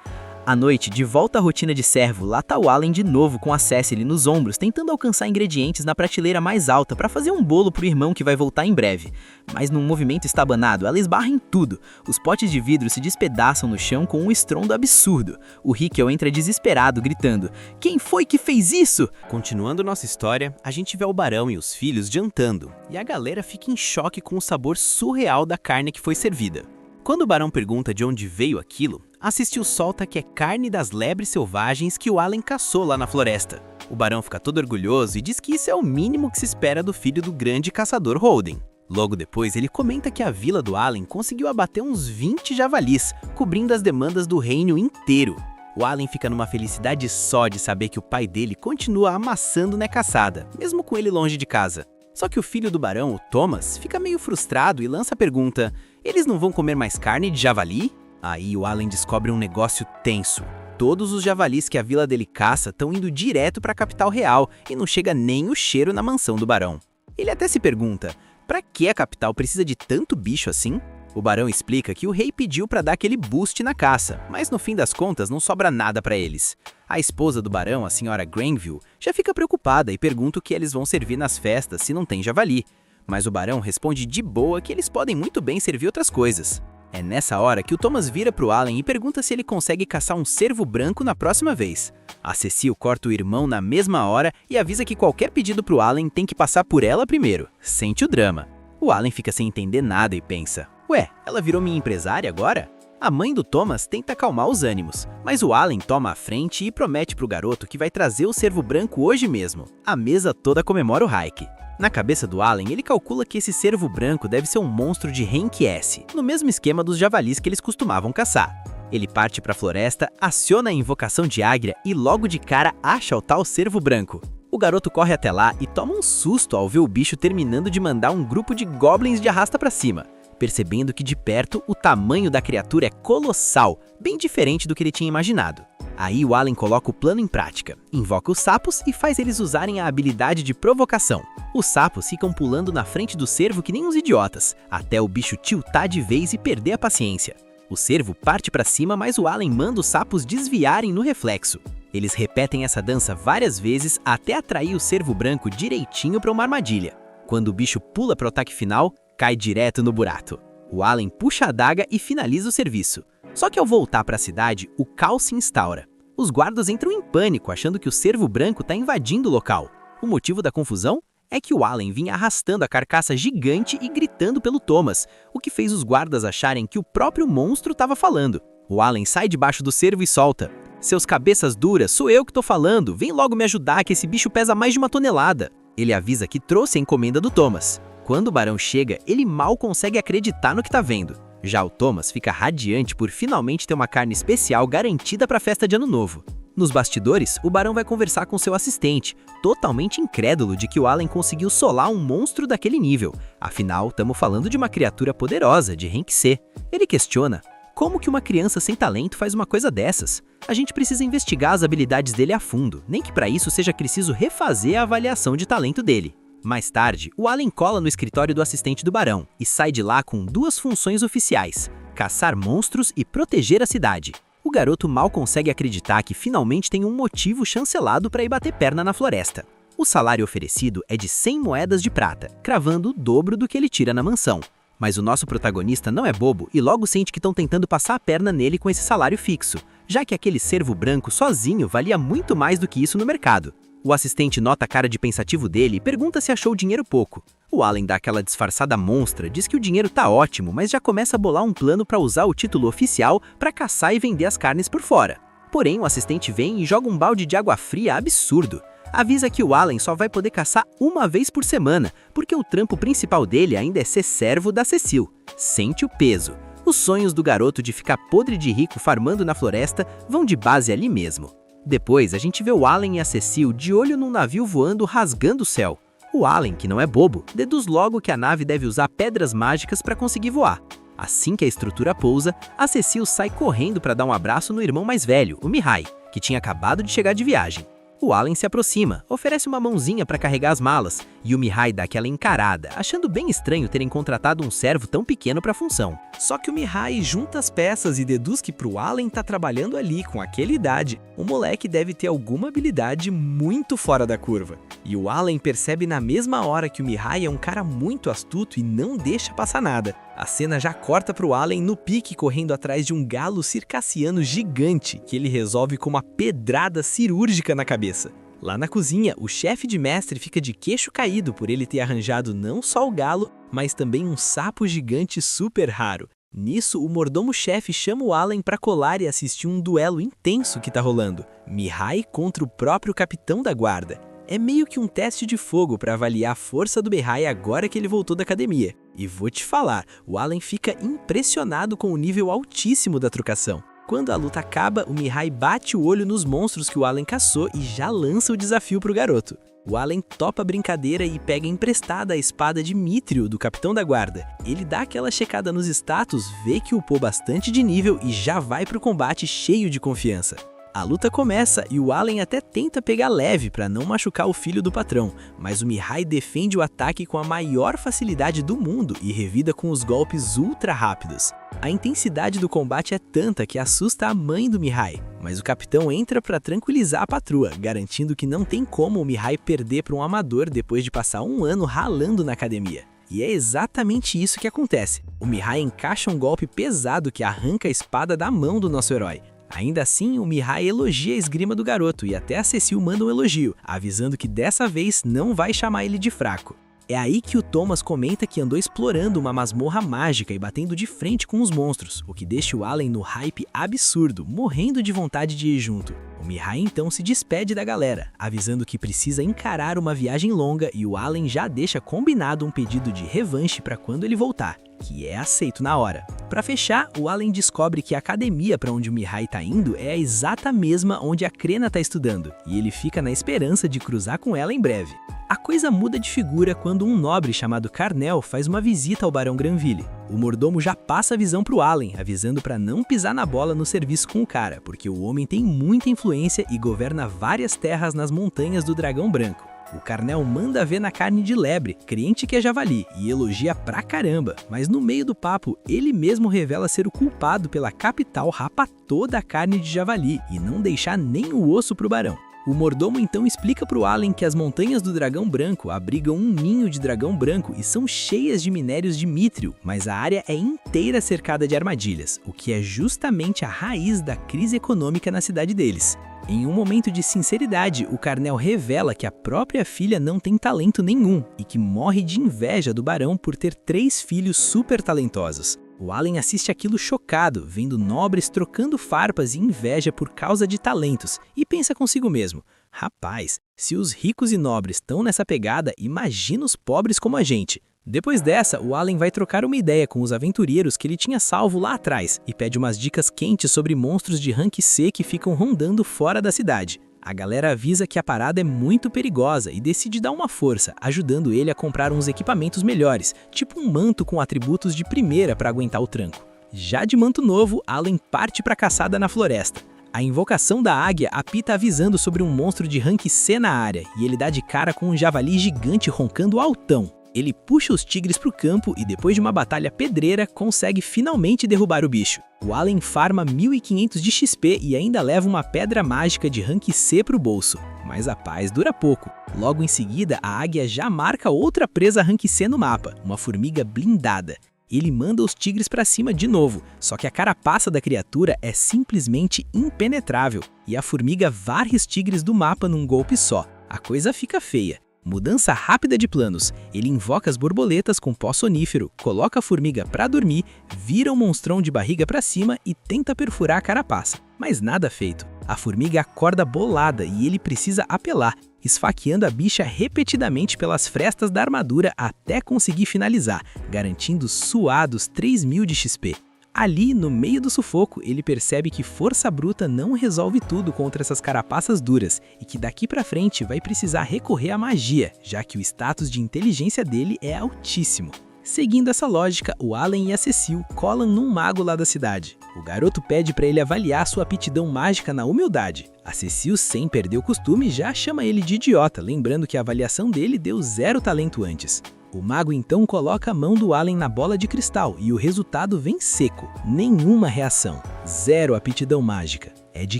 À noite, de volta à rotina de servo, lá tá o Allen de novo com a Cecily nos ombros, tentando alcançar ingredientes na prateleira mais alta para fazer um bolo pro irmão que vai voltar em breve. Mas num movimento estabanado, ela esbarra em tudo. Os potes de vidro se despedaçam no chão com um estrondo absurdo. O Hickel entra desesperado, gritando: "Quem foi que fez isso?" Continuando nossa história, a gente vê o Barão e os filhos jantando, e a galera fica em choque com o sabor surreal da carne que foi servida. Quando o Barão pergunta de onde veio aquilo, a Cecile solta que é carne das lebres selvagens que o Allen caçou lá na floresta. O Barão fica todo orgulhoso e diz que isso é o mínimo que se espera do filho do grande caçador Holden. Logo depois, ele comenta que a vila do Allen conseguiu abater uns 20 javalis, cobrindo as demandas do reino inteiro. O Allen fica numa felicidade só de saber que o pai dele continua amassando na caçada, mesmo com ele longe de casa. Só que o filho do Barão, o Thomas, fica meio frustrado e lança a pergunta: eles não vão comer mais carne de javali? Aí o Allen descobre um negócio tenso. Todos os javalis que a vila dele caça estão indo direto para a capital real e não chega nem o cheiro na mansão do Barão. Ele até se pergunta: pra que a capital precisa de tanto bicho assim? O Barão explica que o rei pediu para dar aquele boost na caça, mas no fim das contas não sobra nada para eles. A esposa do Barão, a senhora Granville, já fica preocupada e pergunta o que eles vão servir nas festas se não tem javali. Mas o Barão responde de boa que eles podem muito bem servir outras coisas. É nessa hora que o Thomas vira pro Allen e pergunta se ele consegue caçar um cervo branco na próxima vez. A Cecile corta o irmão na mesma hora e avisa que qualquer pedido pro Allen tem que passar por ela primeiro. Sente o drama. O Allen fica sem entender nada e pensa: ué, ela virou minha empresária agora? A mãe do Thomas tenta acalmar os ânimos, mas o Allen toma a frente e promete pro garoto que vai trazer o cervo branco hoje mesmo. A mesa toda comemora o hike. Na cabeça do Allen, ele calcula que esse cervo branco deve ser um monstro de Rank S, no mesmo esquema dos javalis que eles costumavam caçar. Ele parte para a floresta, aciona a invocação de águia e logo de cara acha o tal cervo branco. O garoto corre até lá e toma um susto ao ver o bicho terminando de mandar um grupo de goblins de arrasta para cima, percebendo que de perto o tamanho da criatura é colossal, bem diferente do que ele tinha imaginado. Aí o Allen coloca o plano em prática, invoca os sapos e faz eles usarem a habilidade de provocação. Os sapos ficam pulando na frente do cervo que nem uns idiotas, até o bicho tiltar de vez e perder a paciência. O cervo parte para cima, mas o Allen manda os sapos desviarem no reflexo. Eles repetem essa dança várias vezes até atrair o cervo branco direitinho para uma armadilha. Quando o bicho pula para o ataque final, cai direto no buraco. O Allen puxa a adaga e finaliza o serviço. Só que ao voltar para a cidade, o caos se instaura. Os guardas entram em pânico, achando que o cervo branco está invadindo o local. O motivo da confusão é que o Allen vinha arrastando a carcaça gigante e gritando pelo Thomas, o que fez os guardas acharem que o próprio monstro estava falando. O Allen sai debaixo do cervo e solta: "Seus cabeças duras, sou eu que tô falando, vem logo me ajudar que esse bicho pesa mais de 1 tonelada. Ele avisa que trouxe a encomenda do Thomas. Quando o Barão chega, ele mal consegue acreditar no que tá vendo. Já o Thomas fica radiante por finalmente ter uma carne especial garantida para a festa de Ano Novo. Nos bastidores, o Barão vai conversar com seu assistente, totalmente incrédulo de que o Allen conseguiu solar um monstro daquele nível. Afinal, estamos falando de uma criatura poderosa, de Rank C. Ele questiona: como que uma criança sem talento faz uma coisa dessas? A gente precisa investigar as habilidades dele a fundo, nem que para isso seja preciso refazer a avaliação de talento dele. Mais tarde, o Allen cola no escritório do assistente do Barão e sai de lá com 2 funções oficiais: caçar monstros e proteger a cidade. O garoto mal consegue acreditar que finalmente tem um motivo chancelado para ir bater perna na floresta. O salário oferecido é de 100 moedas de prata, cravando o dobro do que ele tira na mansão. Mas o nosso protagonista não é bobo e logo sente que estão tentando passar a perna nele com esse salário fixo, já que aquele cervo branco sozinho valia muito mais do que isso no mercado. O assistente nota a cara de pensativo dele e pergunta se achou o dinheiro pouco. O Allen dá aquela disfarçada monstra, diz que o dinheiro tá ótimo, mas já começa a bolar um plano para usar o título oficial para caçar e vender as carnes por fora. Porém, o assistente vem e joga um balde de água fria absurdo. Avisa que o Allen só vai poder caçar 1 vez por semana, porque o trampo principal dele ainda é ser servo da Cecile. Sente o peso. Os sonhos do garoto de ficar podre de rico farmando na floresta vão de base ali mesmo. Depois, a gente vê o Allen e a Cecile de olho num navio voando rasgando o céu. O Allen, que não é bobo, deduz logo que a nave deve usar pedras mágicas para conseguir voar. Assim que a estrutura pousa, a Cecile sai correndo para dar um abraço no irmão mais velho, o Mihai, que tinha acabado de chegar de viagem. O Allen se aproxima, oferece uma mãozinha para carregar as malas, e o Mihai dá aquela encarada, achando bem estranho terem contratado um servo tão pequeno para a função. Só que o Mihai junta as peças e deduz que pro Allen tá trabalhando ali com aquela idade, o moleque deve ter alguma habilidade muito fora da curva. E o Allen percebe na mesma hora que o Mihai é um cara muito astuto e não deixa passar nada. A cena já corta pro Allen no pique correndo atrás de um galo circassiano gigante, que ele resolve com uma pedrada cirúrgica na cabeça. Lá na cozinha, o chefe de mestre fica de queixo caído por ele ter arranjado não só o galo, mas também um sapo gigante super raro. Nisso, o mordomo-chefe chama o Allen para colar e assistir um duelo intenso que tá rolando. Mihai contra o próprio capitão da guarda. É meio que um teste de fogo para avaliar a força do Mihai agora que ele voltou da academia. E vou te falar, o Allen fica impressionado com o nível altíssimo da trocação. Quando a luta acaba, o Mihai bate o olho nos monstros que o Allen caçou e já lança o desafio pro garoto. O Allen topa a brincadeira e pega emprestada a espada de Mithril do capitão da guarda. Ele dá aquela checada nos status, vê que upou bastante de nível e já vai pro combate cheio de confiança. A luta começa e o Allen até tenta pegar leve para não machucar o filho do patrão, mas o Mihai defende o ataque com a maior facilidade do mundo e revida com os golpes ultra rápidos. A intensidade do combate é tanta que assusta a mãe do Mihai, mas o capitão entra para tranquilizar a patroa, garantindo que não tem como o Mihai perder para um amador depois de passar um ano ralando na academia. E é exatamente isso que acontece. O Mihai encaixa um golpe pesado que arranca a espada da mão do nosso herói. Ainda assim, o Mihai elogia a esgrima do garoto e até a Cecil manda um elogio, avisando que dessa vez não vai chamar ele de fraco. É aí que o Thomas comenta que andou explorando uma masmorra mágica e batendo de frente com os monstros, o que deixa o Allen no hype absurdo, morrendo de vontade de ir junto. O Mihai então se despede da galera, avisando que precisa encarar uma viagem longa e o Allen já deixa combinado um pedido de revanche para quando ele voltar, que é aceito na hora. Para fechar, o Allen descobre que a academia para onde o Mihai tá indo é a exata mesma onde a Crena tá estudando, e ele fica na esperança de cruzar com ela em breve. A coisa muda de figura quando um nobre chamado Carnel faz uma visita ao Barão Granville. O mordomo já passa a visão pro Allen, avisando para não pisar na bola no serviço com o cara, porque o homem tem muita influência e governa várias terras nas montanhas do Dragão Branco. O Carnel manda ver na carne de lebre, crente que é javali, e elogia pra caramba, mas no meio do papo, ele mesmo revela ser o culpado pela capital rapar toda a carne de javali e não deixar nem o osso pro barão. O mordomo então explica pro Allen que as montanhas do Dragão Branco abrigam um ninho de dragão branco e são cheias de minérios de Mithril, mas a área é inteira cercada de armadilhas, o que é justamente a raiz da crise econômica na cidade deles. Em um momento de sinceridade, o Carnel revela que a própria filha não tem talento nenhum e que morre de inveja do barão por ter 3 filhos super talentosos. O Allen assiste aquilo chocado, vendo nobres trocando farpas e inveja por causa de talentos, e pensa consigo mesmo: rapaz, se os ricos e nobres estão nessa pegada, imagina os pobres como a gente. Depois dessa, o Allen vai trocar uma ideia com os aventureiros que ele tinha salvo lá atrás e pede umas dicas quentes sobre monstros de rank C que ficam rondando fora da cidade. A galera avisa que a parada é muito perigosa e decide dar uma força, ajudando ele a comprar uns equipamentos melhores, tipo um manto com atributos de primeira para aguentar o tranco. Já de manto novo, Allen parte para a caçada na floresta. A invocação da águia apita avisando sobre um monstro de rank C na área e ele dá de cara com um javali gigante roncando altão. Ele puxa os tigres pro campo e depois de uma batalha pedreira, consegue finalmente derrubar o bicho. O Allen farma 1500 de XP e ainda leva uma pedra mágica de rank C pro bolso. Mas a paz dura pouco. Logo em seguida, a águia já marca outra presa rank C no mapa, uma formiga blindada. Ele manda os tigres pra cima de novo, só que a carapaça da criatura é simplesmente impenetrável, e a formiga varre os tigres do mapa num golpe só. A coisa fica feia. Mudança rápida de planos, ele invoca as borboletas com pó sonífero, coloca a formiga pra dormir, vira um monstrão de barriga pra cima e tenta perfurar a carapaça. Mas nada feito. A formiga acorda bolada e ele precisa apelar, esfaqueando a bicha repetidamente pelas frestas da armadura até conseguir finalizar, garantindo suados 3000 de XP. Ali, no meio do sufoco, ele percebe que força bruta não resolve tudo contra essas carapaças duras e que daqui pra frente vai precisar recorrer à magia, já que o status de inteligência dele é altíssimo. Seguindo essa lógica, o Alan e a Cecile colam num mago lá da cidade. O garoto pede para ele avaliar sua aptidão mágica na humildade. A Cecile, sem perder o costume, já chama ele de idiota, lembrando que a avaliação dele deu 0 talento antes. O mago então coloca a mão do Alan na bola de cristal e o resultado vem seco. Nenhuma reação. 0 aptidão mágica. É de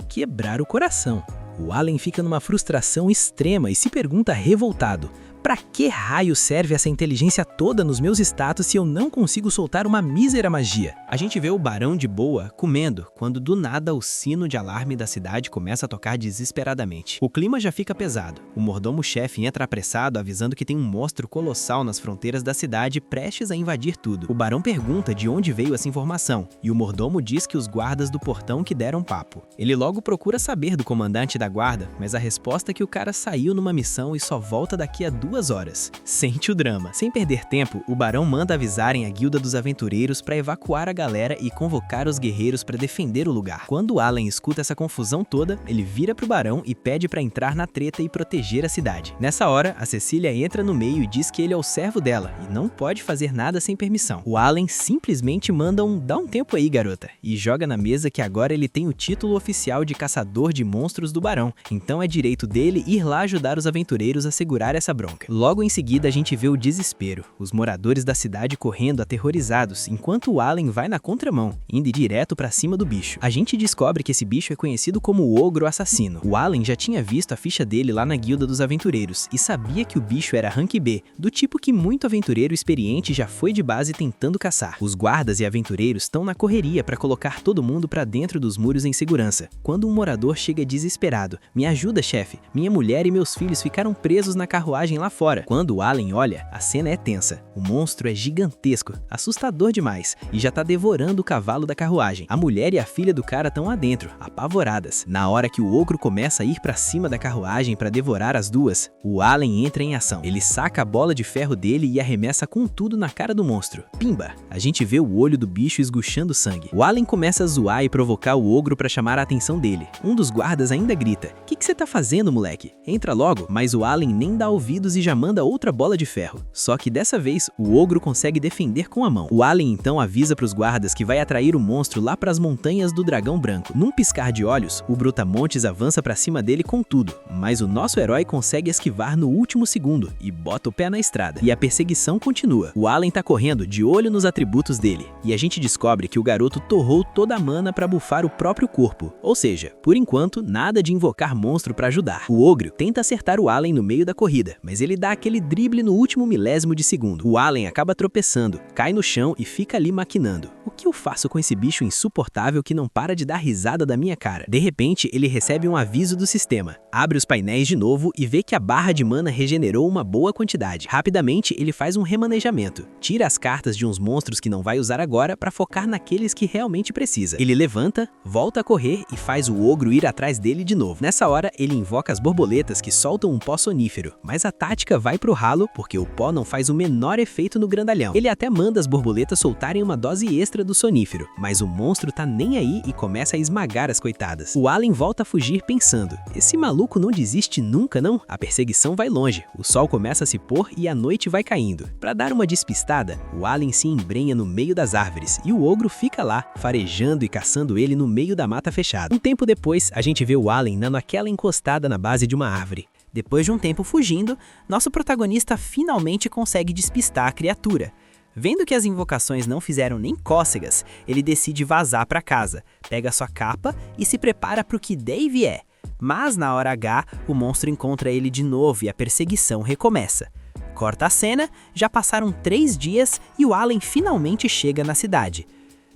quebrar o coração. O Alan fica numa frustração extrema e se pergunta revoltado: pra que raio serve essa inteligência toda nos meus status se eu não consigo soltar uma mísera magia? A gente vê o barão de boa comendo, quando do nada o sino de alarme da cidade começa a tocar desesperadamente. O clima já fica pesado. O mordomo-chefe entra apressado avisando que tem um monstro colossal nas fronteiras da cidade prestes a invadir tudo. O barão pergunta de onde veio essa informação, e o mordomo diz que os guardas do portão que deram papo. Ele logo procura saber do comandante da guarda, mas a resposta é que o cara saiu numa missão e só volta daqui a 2 horas. Sente o drama. Sem perder tempo, o barão manda avisarem a guilda dos aventureiros para evacuar a galera e convocar os guerreiros para defender o lugar. Quando Alan escuta essa confusão toda, ele vira pro barão e pede para entrar na treta e proteger a cidade. Nessa hora, a Cecília entra no meio e diz que ele é o servo dela e não pode fazer nada sem permissão. O Alan simplesmente manda dá um tempo aí, garota, e joga na mesa que agora ele tem o título oficial de caçador de monstros do barão, então é direito dele ir lá ajudar os aventureiros a segurar essa bronca. Logo em seguida, a gente vê o desespero, os moradores da cidade correndo aterrorizados, enquanto o Alan vai na contramão, indo direto pra cima do bicho. A gente descobre que esse bicho é conhecido como o Ogro Assassino. O Alan já tinha visto a ficha dele lá na guilda dos aventureiros e sabia que o bicho era rank B, do tipo que muito aventureiro experiente já foi de base tentando caçar. Os guardas e aventureiros estão na correria para colocar todo mundo pra dentro dos muros em segurança, quando um morador chega desesperado: "Me ajuda, chefe, minha mulher e meus filhos ficaram presos na carruagem lá fora." Quando o Alan olha, a cena é tensa. O monstro é gigantesco, assustador demais, e já tá devorando o cavalo da carruagem. A mulher e a filha do cara estão lá dentro, apavoradas. Na hora que o ogro começa a ir pra cima da carruagem para devorar as duas, o Alan entra em ação. Ele saca a bola de ferro dele e arremessa com tudo na cara do monstro. Pimba! A gente vê o olho do bicho esguchando sangue. O Alan começa a zoar e provocar o ogro para chamar a atenção dele. Um dos guardas ainda grita: "Que você tá fazendo, moleque? Entra logo!" Mas o Alan nem dá ouvidos e já manda outra bola de ferro. Só que dessa vez, o ogro consegue defender com a mão. O Alan então avisa pros guardas que vai atrair o monstro lá pras montanhas do Dragão Branco. Num piscar de olhos, o Brutamontes avança pra cima dele com tudo, mas o nosso herói consegue esquivar no último segundo e bota o pé na estrada. E a perseguição continua. O Alan tá correndo de olho nos atributos dele, e a gente descobre que o garoto torrou toda a mana pra bufar o próprio corpo. Ou seja, por enquanto, nada de invocar monstro pra ajudar. O ogro tenta acertar o Alan no meio da corrida, mas ele dá aquele drible no último milésimo de segundo. O Alan acaba tropeçando, cai no chão e fica ali maquinando. O que eu faço com esse bicho insuportável que não para de dar risada da minha cara? De repente, ele recebe um aviso do sistema. Abre os painéis de novo e vê que a barra de mana regenerou uma boa quantidade. Rapidamente, ele faz um remanejamento. Tira as cartas de uns monstros que não vai usar agora para focar naqueles que realmente precisa. Ele levanta, volta a correr e faz o ogro ir atrás dele de novo. Nessa hora, ele invoca as borboletas que soltam um pó sonífero, mas a tática vai pro ralo porque o pó não faz o menor efeito no grandalhão. Ele até manda as borboletas soltarem uma dose extra do sonífero, mas o monstro tá nem aí e começa a esmagar as coitadas. O Alan volta a fugir pensando: esse maluco não desiste nunca, não? A perseguição vai longe, o sol começa a se pôr e a noite vai caindo. Para dar uma despistada, o Alan se embrenha no meio das árvores e o ogro fica lá, farejando e caçando ele no meio da mata fechada. Um tempo depois, a gente vê o Alan dando aquela encostada na base de uma árvore. Depois de um tempo fugindo, nosso protagonista finalmente consegue despistar a criatura. Vendo que as invocações não fizeram nem cócegas, ele decide vazar para casa, pega sua capa e se prepara para o que der e vier. Mas na hora H, o monstro encontra ele de novo e a perseguição recomeça. Corta a cena, já passaram 3 dias e o Alan finalmente chega na cidade.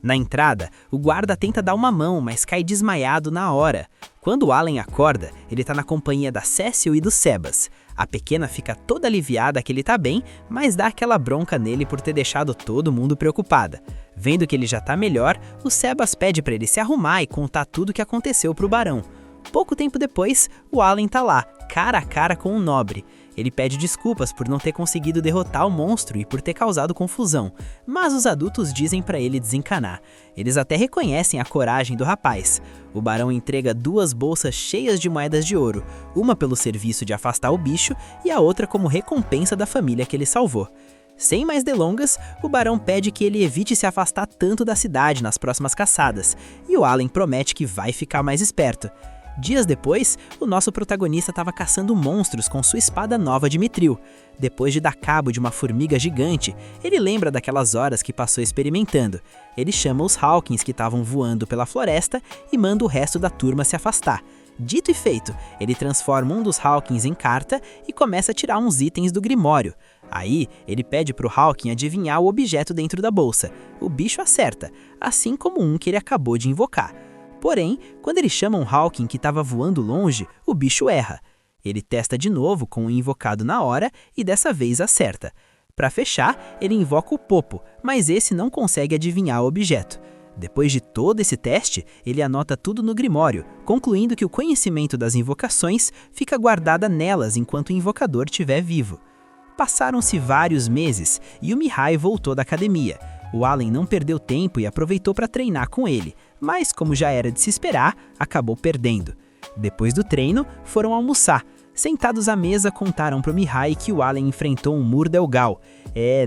Na entrada, o guarda tenta dar uma mão, mas cai desmaiado na hora. Quando o Alan acorda, ele tá na companhia da Cecil e do Sebas. A pequena fica toda aliviada que ele tá bem, mas dá aquela bronca nele por ter deixado todo mundo preocupada. Vendo que ele já tá melhor, o Sebas pede pra ele se arrumar e contar tudo o que aconteceu pro barão. Pouco tempo depois, o Alan tá lá, cara a cara com um nobre. Ele pede desculpas por não ter conseguido derrotar o monstro e por ter causado confusão, mas os adultos dizem pra ele desencanar. Eles até reconhecem a coragem do rapaz. O barão entrega 2 bolsas cheias de moedas de ouro, uma pelo serviço de afastar o bicho e a outra como recompensa da família que ele salvou. Sem mais delongas, o barão pede que ele evite se afastar tanto da cidade nas próximas caçadas, e o Allen promete que vai ficar mais esperto. Dias depois, o nosso protagonista estava caçando monstros com sua espada nova de Mithril. Depois de dar cabo de uma formiga gigante, ele lembra daquelas horas que passou experimentando. Ele chama os Hawkins que estavam voando pela floresta e manda o resto da turma se afastar. Dito e feito, ele transforma um dos Hawkins em carta e começa a tirar uns itens do Grimório. Aí, ele pede pro Hawking adivinhar o objeto dentro da bolsa. O bicho acerta, assim como um que ele acabou de invocar. Porém, quando ele chama um Hawking que estava voando longe, o bicho erra. Ele testa de novo com o invocado na hora e dessa vez acerta. Para fechar, ele invoca o Popo, mas esse não consegue adivinhar o objeto. Depois de todo esse teste, ele anota tudo no Grimório, concluindo que o conhecimento das invocações fica guardada nelas enquanto o invocador estiver vivo. Passaram-se vários meses e o Mihai voltou da academia. O Allen não perdeu tempo e aproveitou para treinar com ele, mas como já era de se esperar, acabou perdendo. Depois do treino, foram almoçar. Sentados à mesa, contaram para o Mihai que o Allen enfrentou um Murdelgal.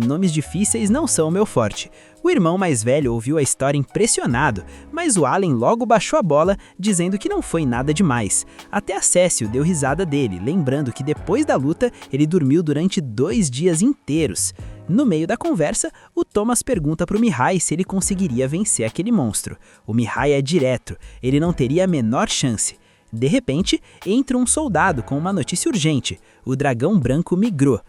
Nomes difíceis não são o meu forte. O irmão mais velho ouviu a história impressionado, mas o Allen logo baixou a bola, dizendo que não foi nada demais. Até a Cécio deu risada dele, lembrando que depois da luta, ele dormiu durante 2 dias inteiros. No meio da conversa, o Thomas pergunta para o Mihai se ele conseguiria vencer aquele monstro. O Mihai é direto, ele não teria a menor chance. De repente, entra um soldado com uma notícia urgente: o dragão branco migrou.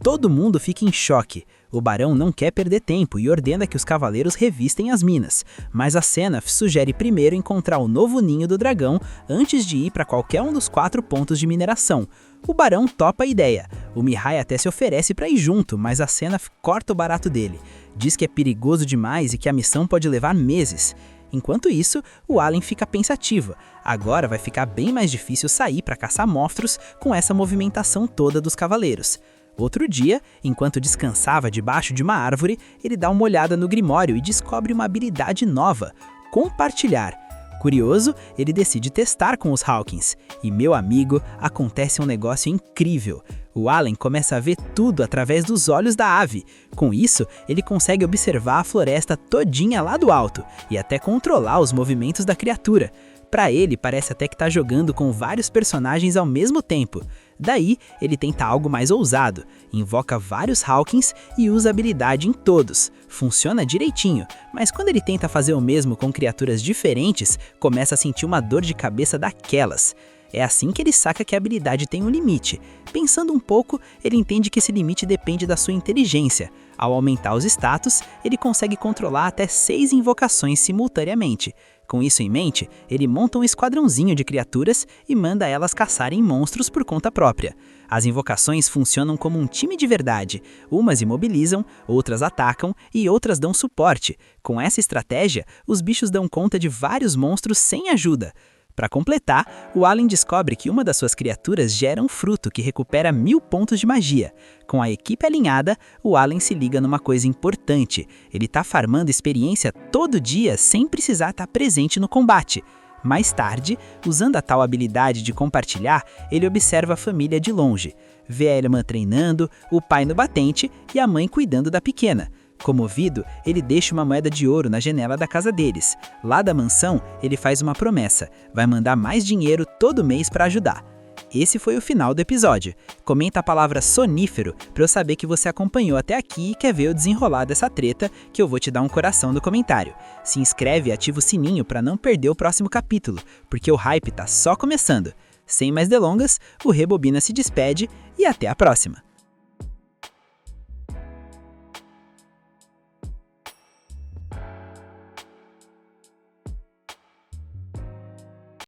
Todo mundo fica em choque. O barão não quer perder tempo e ordena que os cavaleiros revistem as minas, mas a Senaf sugere primeiro encontrar o novo ninho do dragão antes de ir para qualquer um dos 4 pontos de mineração. O barão topa a ideia. O Mihai até se oferece para ir junto, mas a Senaf corta o barato dele. Diz que é perigoso demais e que a missão pode levar meses. Enquanto isso, o Allen fica pensativo. Agora vai ficar bem mais difícil sair para caçar monstros com essa movimentação toda dos cavaleiros. Outro dia, enquanto descansava debaixo de uma árvore, ele dá uma olhada no Grimório e descobre uma habilidade nova: compartilhar. Curioso, ele decide testar com os Hawkins. E, meu amigo, acontece um negócio incrível. O Allen começa a ver tudo através dos olhos da ave. Com isso, ele consegue observar a floresta todinha lá do alto e até controlar os movimentos da criatura. Para ele, parece até que está jogando com vários personagens ao mesmo tempo. Daí, ele tenta algo mais ousado, invoca vários Hawkins e usa habilidade em todos. Funciona direitinho, mas quando ele tenta fazer o mesmo com criaturas diferentes, começa a sentir uma dor de cabeça daquelas. É assim que ele saca que a habilidade tem um limite. Pensando um pouco, ele entende que esse limite depende da sua inteligência. Ao aumentar os status, ele consegue controlar até 6 invocações simultaneamente. Com isso em mente, ele monta um esquadrãozinho de criaturas e manda elas caçarem monstros por conta própria. As invocações funcionam como um time de verdade. Umas imobilizam, outras atacam e outras dão suporte. Com essa estratégia, os bichos dão conta de vários monstros sem ajuda. Para completar, o Allen descobre que uma das suas criaturas gera um fruto que recupera 1000 pontos de magia. Com a equipe alinhada, o Allen se liga numa coisa importante: ele está farmando experiência todo dia sem precisar estar presente no combate. Mais tarde, usando a tal habilidade de compartilhar, ele observa a família de longe. Vê a irmã treinando, o pai no batente e a mãe cuidando da pequena. Comovido, ele deixa uma moeda de ouro na janela da casa deles. Lá da mansão, ele faz uma promessa: vai mandar mais dinheiro todo mês para ajudar. Esse foi o final do episódio. Comenta a palavra sonífero para eu saber que você acompanhou até aqui e quer ver o desenrolar dessa treta, que eu vou te dar um coração no comentário. Se inscreve e ativa o sininho para não perder o próximo capítulo, porque o hype tá só começando. Sem mais delongas, o Rebobina se despede e até a próxima.